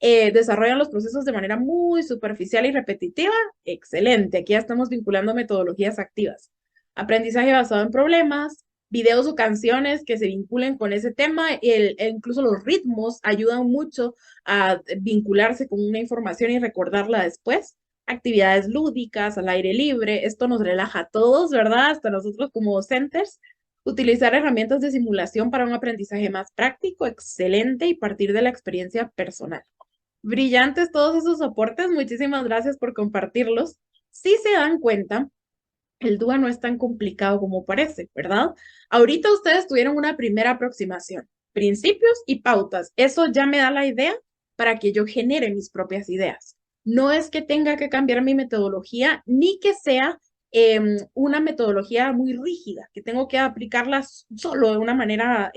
Desarrollan los procesos de manera muy superficial y repetitiva. Excelente. Aquí ya estamos vinculando metodologías activas. Aprendizaje basado en problemas, videos o canciones que se vinculen con ese tema. Incluso los ritmos ayudan mucho a vincularse con una información y recordarla después. Actividades lúdicas, al aire libre. Esto nos relaja a todos, ¿verdad? Hasta nosotros como docentes. Utilizar herramientas de simulación para un aprendizaje más práctico. Excelente. Y partir de la experiencia personal. Brillantes todos esos aportes, muchísimas gracias por compartirlos. Si se dan cuenta, el DUA no es tan complicado como parece, ¿verdad? Ahorita ustedes tuvieron una primera aproximación, principios y pautas. Eso ya me da la idea para que yo genere mis propias ideas. No es que tenga que cambiar mi metodología, ni que sea una metodología muy rígida, que tengo que aplicarla solo de una manera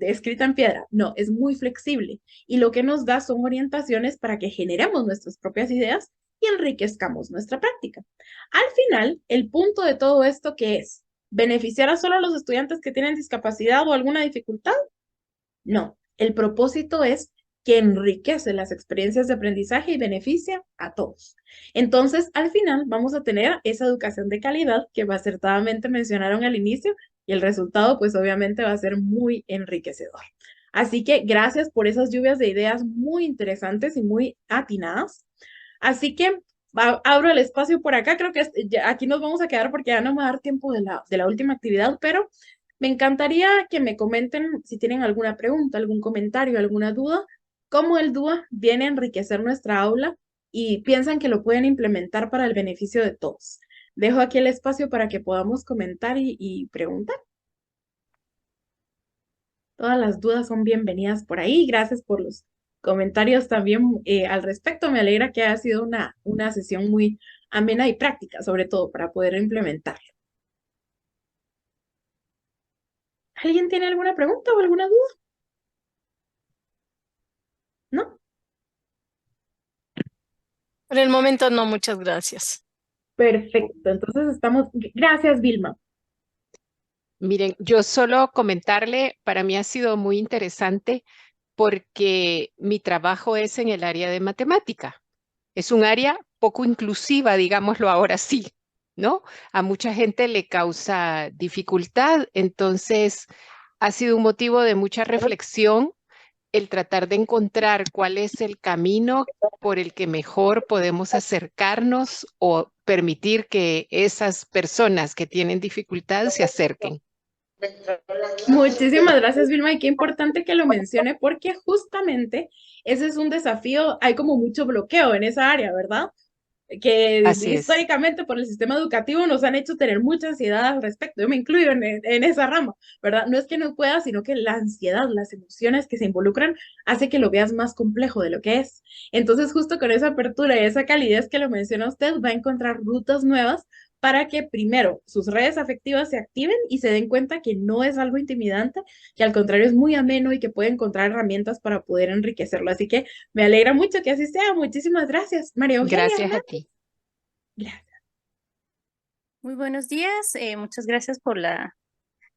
escrita en piedra. No, es muy flexible y lo que nos da son orientaciones para que generemos nuestras propias ideas y enriquezcamos nuestra práctica. Al final, el punto de todo esto, ¿qué es? ¿Beneficiar a solo a los estudiantes que tienen discapacidad o alguna dificultad? No, el propósito es que enriquece las experiencias de aprendizaje y beneficia a todos. Entonces, al final, vamos a tener esa educación de calidad que acertadamente mencionaron al inicio y el resultado, pues obviamente va a ser muy enriquecedor. Así que gracias por esas lluvias de ideas muy interesantes y muy atinadas. Así que abro el espacio por acá. Creo que aquí nos vamos a quedar porque ya no me va a dar tiempo de la última actividad, pero me encantaría que me comenten si tienen alguna pregunta, algún comentario, alguna duda, cómo el DUA viene a enriquecer nuestra aula y piensan que lo pueden implementar para el beneficio de todos. Dejo aquí el espacio para que podamos comentar y preguntar. Todas las dudas son bienvenidas por ahí. Gracias por los comentarios también al respecto. Me alegra que haya sido una sesión muy amena y práctica, sobre todo para poder implementarlo. ¿Alguien tiene alguna pregunta o alguna duda? ¿No? Por el momento no, muchas gracias. Perfecto. Entonces estamos... Gracias, Vilma. Miren, yo solo comentarle, para mí ha sido muy interesante porque mi trabajo es en el área de matemática. Es un área poco inclusiva, digámoslo ahora sí, ¿no? A mucha gente le causa dificultad, entonces ha sido un motivo de mucha reflexión el tratar de encontrar cuál es el camino por el que mejor podemos acercarnos o permitir que esas personas que tienen dificultad se acerquen. Muchísimas gracias, Vilma, y qué importante que lo mencione porque justamente ese es un desafío, hay como mucho bloqueo en esa área, ¿verdad? Que Así es. históricamente por el sistema educativo nos han hecho tener mucha ansiedad al respecto. Yo me incluyo en esa rama, ¿verdad? No es que no pueda, sino que la ansiedad, las emociones que se involucran, hace que lo veas más complejo de lo que es. Entonces, justo con esa apertura y esa calidez que lo menciona usted, va a encontrar rutas nuevas para que primero sus redes afectivas se activen y se den cuenta que no es algo intimidante, que al contrario es muy ameno y que puede encontrar herramientas para poder enriquecerlo. Así que me alegra mucho que así sea. Muchísimas gracias, María Eugenia. Gracias a ti. Gracias. Muy buenos días. Muchas gracias por la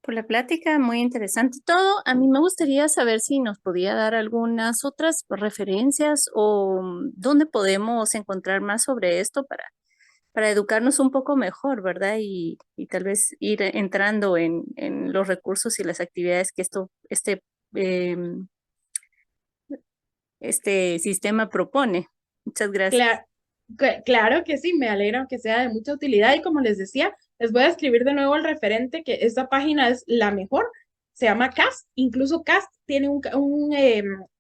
por la plática, muy interesante todo. A mí me gustaría saber si nos podía dar algunas otras referencias o dónde podemos encontrar más sobre esto para educarnos un poco mejor, ¿verdad? Y tal vez ir entrando en los recursos y las actividades que em, este sistema propone. Muchas gracias. Claro que sí, me alegra que sea de mucha utilidad y como les decía, les voy a escribir de nuevo al referente que esta página es la mejor, se llama CAST, incluso CAST tiene un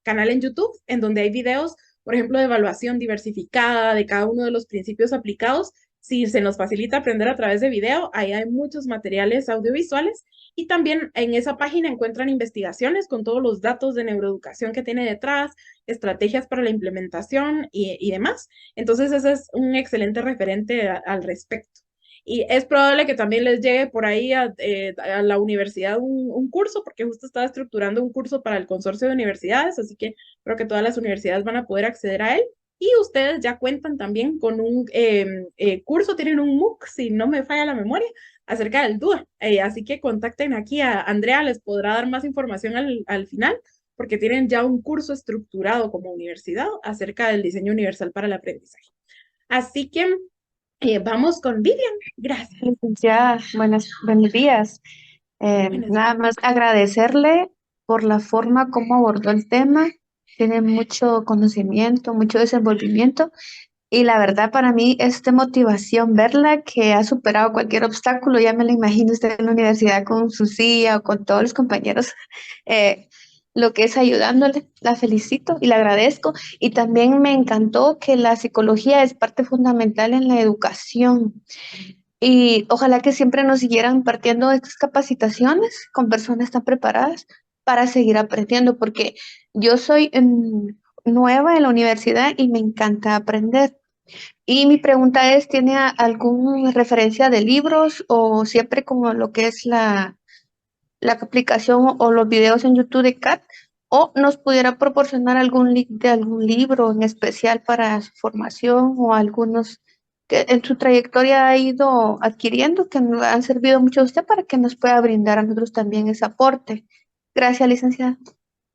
canal en YouTube en donde hay videos, por ejemplo, de evaluación diversificada de cada uno de los principios aplicados. Si se nos facilita aprender a través de video, ahí hay muchos materiales audiovisuales y también en esa página encuentran investigaciones con todos los datos de neuroeducación que tiene detrás, estrategias para la implementación y demás. Entonces, ese es un excelente referente al respecto. Y es probable que también les llegue por ahí a la universidad un curso, porque justo estaba estructurando un curso para el consorcio de universidades, así que creo que todas las universidades van a poder acceder a él. Y ustedes ya cuentan también con un curso, tienen un MOOC, si no me falla la memoria, acerca del DUA. Así que contacten aquí a Andrea, les podrá dar más información al final porque tienen ya un curso estructurado como universidad acerca del diseño universal para el aprendizaje. Así que vamos con Vivian. Gracias. Licenciada, buenos días. Nada más agradecerle por la forma como abordó el tema. Tiene mucho conocimiento, mucho desenvolvimiento y la verdad para mí es de motivación verla que ha superado cualquier obstáculo. Ya me la imagino usted en la universidad con su silla o con todos los compañeros. Lo que es ayudándole, la felicito y la agradezco. Y también me encantó que la psicología es parte fundamental en la educación. Y ojalá que siempre nos siguieran partiendo de estas capacitaciones con personas tan preparadas para seguir aprendiendo, porque yo soy nueva en la universidad y me encanta aprender. Y mi pregunta es, ¿tiene alguna referencia de libros o siempre como lo que es la aplicación o los videos en YouTube de CAT? ¿O nos pudiera proporcionar algún link de algún libro en especial para su formación o algunos que en su trayectoria ha ido adquiriendo que nos han servido mucho a usted para que nos pueda brindar a nosotros también ese aporte? Gracias, licenciada.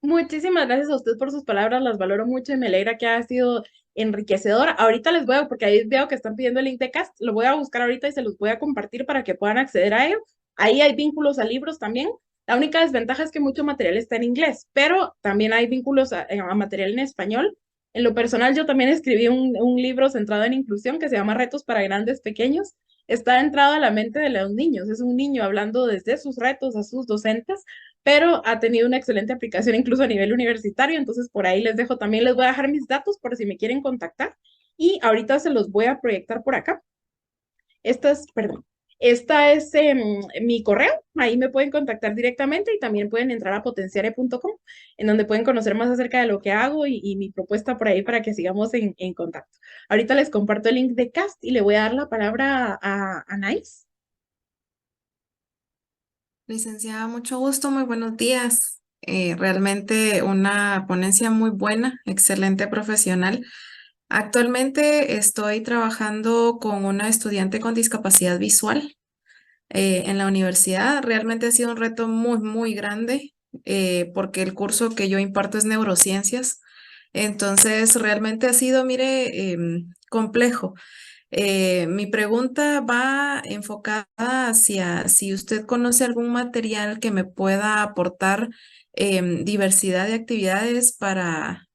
Muchísimas gracias a usted por sus palabras, las valoro mucho y me alegra que haya sido enriquecedora. Ahorita les voy a, porque ahí veo que están pidiendo el link de CAST, lo voy a buscar ahorita y se los voy a compartir para que puedan acceder a ello. Ahí hay vínculos a libros también. La única desventaja es que mucho material está en inglés, pero también hay vínculos a material en español. En lo personal, yo también escribí un libro centrado en inclusión que se llama Retos para Grandes Pequeños. Está entrado a la mente de los niños. Es un niño hablando desde sus retos a sus docentes, pero ha tenido una excelente aplicación incluso a nivel universitario, entonces por ahí les dejo, también les voy a dejar mis datos por si me quieren contactar y ahorita se los voy a proyectar por acá. Esta es mi correo, ahí me pueden contactar directamente y también pueden entrar a potenciare.com, en donde pueden conocer más acerca de lo que hago y mi propuesta por ahí para que sigamos en contacto. Ahorita les comparto el link de CAST y le voy a dar la palabra a Anaís. Licenciada, mucho gusto, muy buenos días. Realmente una ponencia muy buena, excelente profesional. Actualmente estoy trabajando con una estudiante con discapacidad visual en la universidad. Realmente ha sido un reto muy grande porque el curso que yo imparto es neurociencias. Entonces, realmente ha sido, mire, complejo. Mi pregunta va enfocada hacia si usted conoce algún material que me pueda aportar diversidad de actividades para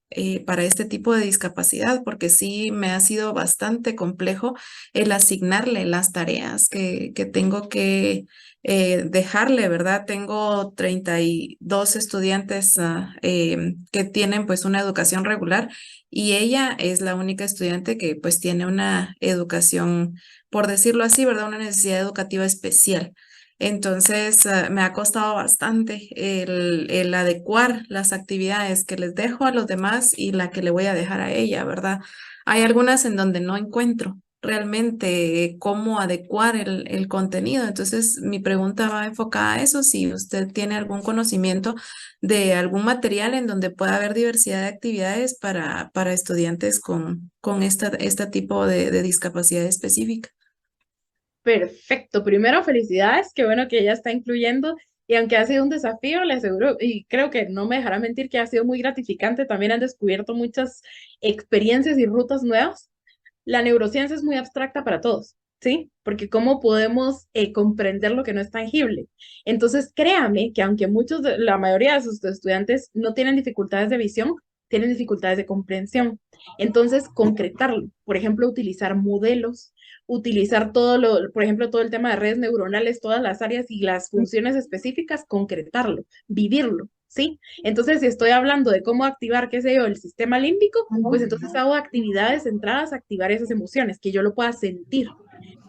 este tipo de discapacidad, porque sí me ha sido bastante complejo el asignarle las tareas que tengo que dejarle, ¿verdad? Tengo 32 estudiantes que tienen pues una educación regular y ella es la única estudiante que pues tiene una educación, por decirlo así, ¿verdad? Una necesidad educativa especial. Entonces, me ha costado bastante el adecuar las actividades que les dejo a los demás y la que le voy a dejar a ella, ¿verdad? Hay algunas en donde no encuentro realmente cómo adecuar el contenido. Entonces, mi pregunta va enfocada a eso, si usted tiene algún conocimiento de algún material en donde pueda haber diversidad de actividades para estudiantes con este tipo de discapacidad específica. Perfecto. Primero, felicidades. Qué bueno que ella está incluyendo Y aunque ha sido un desafío, le aseguro, y creo que no me dejará mentir que ha sido muy gratificante, también han descubierto muchas experiencias y rutas nuevas. La neurociencia es muy abstracta para todos, ¿sí? Porque ¿cómo podemos comprender lo que no es tangible? Entonces, créame que aunque la mayoría de sus estudiantes no tienen dificultades de visión, tienen dificultades de comprensión. Entonces, concretarlo, por ejemplo, utilizar modelos, utilizar por ejemplo, todo el tema de redes neuronales, todas las áreas y las funciones específicas, concretarlo, vivirlo, ¿sí? Entonces, si estoy hablando de cómo activar, qué sé yo, el sistema límbico, pues entonces hago actividades centradas a activar esas emociones, que yo lo pueda sentir.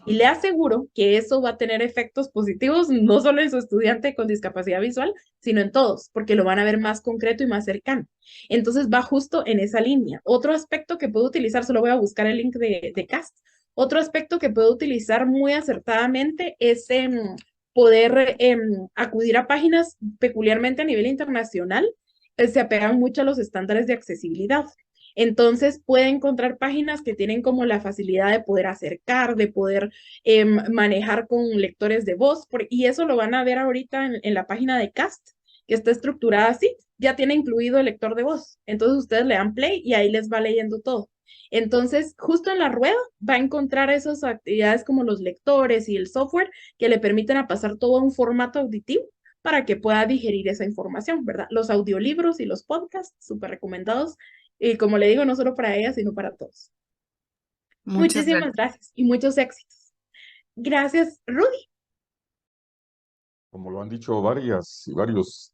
Y le aseguro que eso va a tener efectos positivos no solo en su estudiante con discapacidad visual, sino en todos, porque lo van a ver más concreto y más cercano. Entonces va justo en esa línea. Otro aspecto que puedo utilizar, solo voy a buscar el link de CAST, otro aspecto que puedo utilizar muy acertadamente es poder acudir a páginas peculiarmente a nivel internacional, se apegan mucho a los estándares de accesibilidad. Entonces puede encontrar páginas que tienen como la facilidad de poder acercar, de poder manejar con lectores de voz, y eso lo van a ver ahorita en la página de CAST, que está estructurada así, ya tiene incluido el lector de voz. Entonces ustedes le dan play y ahí les va leyendo todo. Entonces, justo en la rueda va a encontrar esas actividades como los lectores y el software que le permiten a pasar todo a un formato auditivo para que pueda digerir esa información, ¿verdad? Los audiolibros y los podcasts, súper recomendados. Y como le digo, no solo para ella, sino para todos. Muchas Muchísimas gracias y muchos éxitos. Gracias, Rudy. Como lo han dicho varios,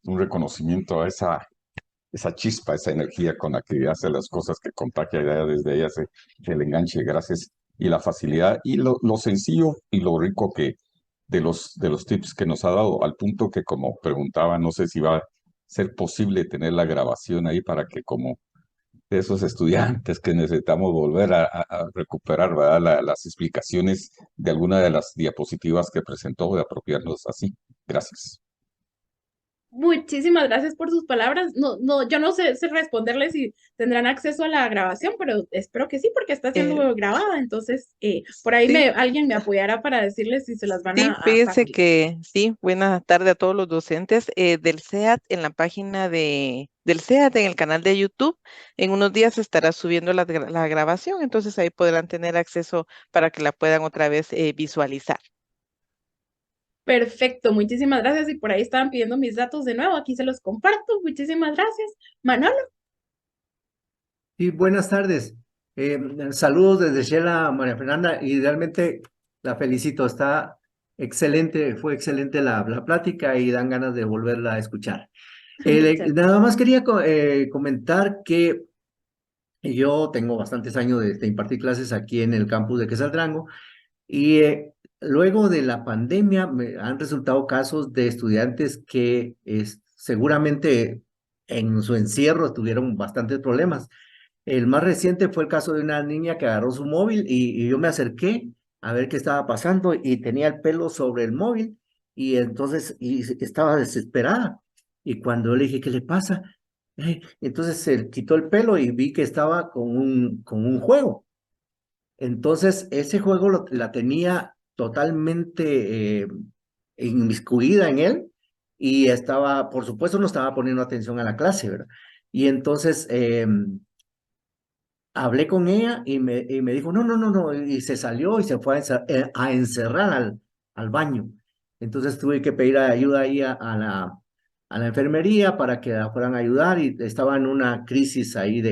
un reconocimiento a esa chispa, esa energía con la que hace las cosas, que contagia ya desde ella, el enganche, gracias, y la facilidad, y lo sencillo y lo rico que de los tips que nos ha dado, al punto que, como preguntaba, no sé si va a ser posible tener la grabación ahí para que, como de esos estudiantes que necesitamos volver a recuperar, ¿verdad? Las explicaciones de alguna de las diapositivas que presentó, de apropiarnos así. Gracias. Muchísimas gracias por sus palabras. Yo no sé responderles si tendrán acceso a la grabación, pero espero que sí, porque está siendo grabada. Entonces, por ahí Sí, alguien me apoyará para decirles si se las van sí, a fíjese facilitar. que sí, buena tarde a todos los docentes del SEAT en la página del SEAT en el canal de YouTube. En unos días se estará subiendo la grabación, entonces ahí podrán tener acceso para que la puedan otra vez visualizar. Perfecto, muchísimas gracias. Y por ahí estaban pidiendo mis datos de nuevo, aquí se los comparto. Muchísimas gracias. Manolo. Sí, buenas tardes. Saludos desde Shela, María Fernanda, y realmente la felicito. Está excelente, fue excelente la plática y dan ganas de volverla a escuchar. Muchas Nada más quería comentar que yo tengo bastantes años de impartir clases aquí en el campus de Quesaldrango y luego de la pandemia me han resultado casos de estudiantes que seguramente en su encierro tuvieron bastantes problemas. El más reciente fue el caso de una niña que agarró su móvil y yo me acerqué a ver qué estaba pasando y tenía el pelo sobre el móvil y entonces estaba desesperada. Y cuando le dije, ¿qué le pasa? Entonces se quitó el pelo y vi que estaba con un juego. Entonces ese juego la tenía totalmente inmiscuida en él y estaba, por supuesto, no estaba poniendo atención a la clase, ¿verdad? Y entonces hablé con ella y me dijo, no, no, no, no, y se salió y se fue a encerrar al baño. Entonces tuve que pedir ayuda ahí a la enfermería para que la fueran a ayudar y estaba en una crisis ahí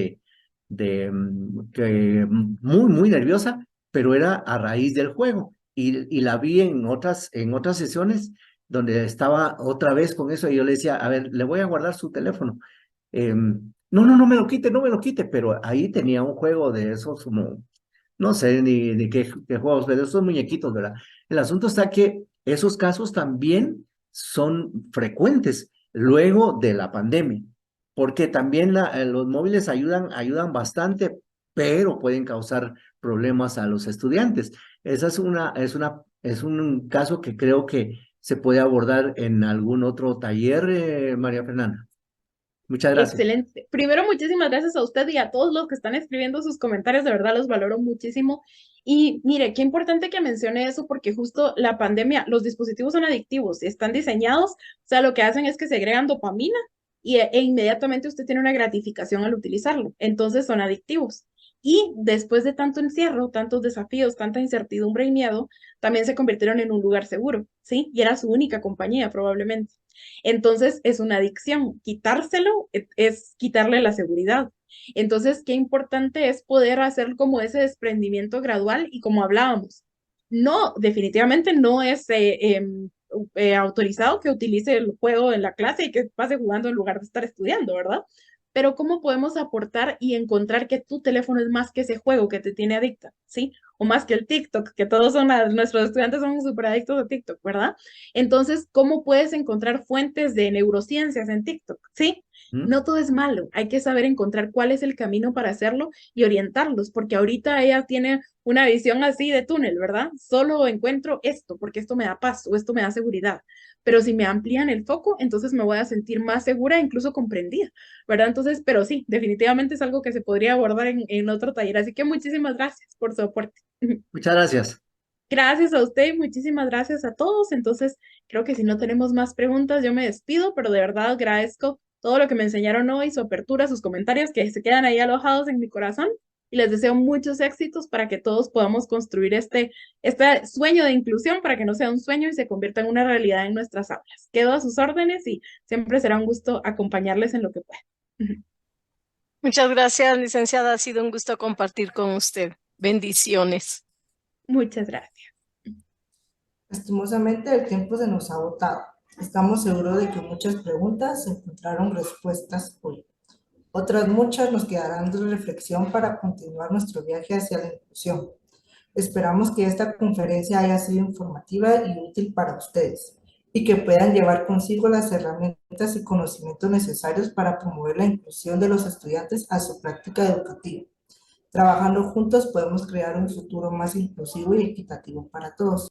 que muy, muy nerviosa, pero era a raíz del juego. Y la vi en otras sesiones donde estaba otra vez con eso y yo le decía, a ver, le voy a guardar su teléfono. No, no, no me lo quite, no me lo quite, pero ahí tenía un juego de esos como, no sé ni qué juegos, pero esos muñequitos, ¿verdad? El asunto está que esos casos también son frecuentes luego de la pandemia, porque también los móviles ayudan bastante, pero pueden causar problemas a los estudiantes. Esa es un caso que creo que se puede abordar en algún otro taller, María Fernanda. Muchas gracias. Excelente. Primero, muchísimas gracias a usted y a todos los que están escribiendo sus comentarios, de verdad los valoro muchísimo. Y mire, qué importante que mencione eso porque justo la pandemia, los dispositivos son adictivos, están diseñados, o sea, lo que hacen es que segregan dopamina e inmediatamente usted tiene una gratificación al utilizarlo, entonces son adictivos. Y después de tanto encierro, tantos desafíos, tanta incertidumbre y miedo, también se convirtieron en un lugar seguro, ¿sí? Y era su única compañía probablemente. Entonces es una adicción. Quitárselo es quitarle la seguridad. Entonces, qué importante es poder hacer como ese desprendimiento gradual y como hablábamos. No, definitivamente no es autorizado que utilice el juego en la clase y que pase jugando en lugar de estar estudiando, ¿verdad? Pero ¿cómo podemos aportar y encontrar que tu teléfono es más que ese juego que te tiene adicta, ¿sí? O más que el TikTok, que todos nuestros estudiantes son súper adictos a TikTok, ¿verdad? Entonces, ¿cómo puedes encontrar fuentes de neurociencias en TikTok, ¿sí? No todo es malo, hay que saber encontrar cuál es el camino para hacerlo y orientarlos, porque ahorita ella tiene una visión así de túnel, ¿verdad? Solo encuentro esto, porque esto me da paz o esto me da seguridad, pero si me amplían el foco, entonces me voy a sentir más segura, incluso comprendida, ¿verdad? Entonces, pero sí, definitivamente es algo que se podría abordar en otro taller, así que muchísimas gracias por su aporte. Muchas gracias. Gracias a usted y muchísimas gracias a todos. Entonces, creo que si no tenemos más preguntas, yo me despido, pero de verdad agradezco todo lo que me enseñaron hoy, su apertura, sus comentarios que se quedan ahí alojados en mi corazón y les deseo muchos éxitos para que todos podamos construir este sueño de inclusión para que no sea un sueño y se convierta en una realidad en nuestras aulas. Quedo a sus órdenes y siempre será un gusto acompañarles en lo que pueda. Muchas gracias, licenciada. Ha sido un gusto compartir con usted. Bendiciones. Muchas gracias. Lastimosamente el tiempo se nos ha agotado. Estamos seguros de que muchas preguntas encontraron respuestas hoy. Otras muchas nos quedarán de reflexión para continuar nuestro viaje hacia la inclusión. Esperamos que esta conferencia haya sido informativa y útil para ustedes y que puedan llevar consigo las herramientas y conocimientos necesarios para promover la inclusión de los estudiantes a su práctica educativa. Trabajando juntos podemos crear un futuro más inclusivo y equitativo para todos.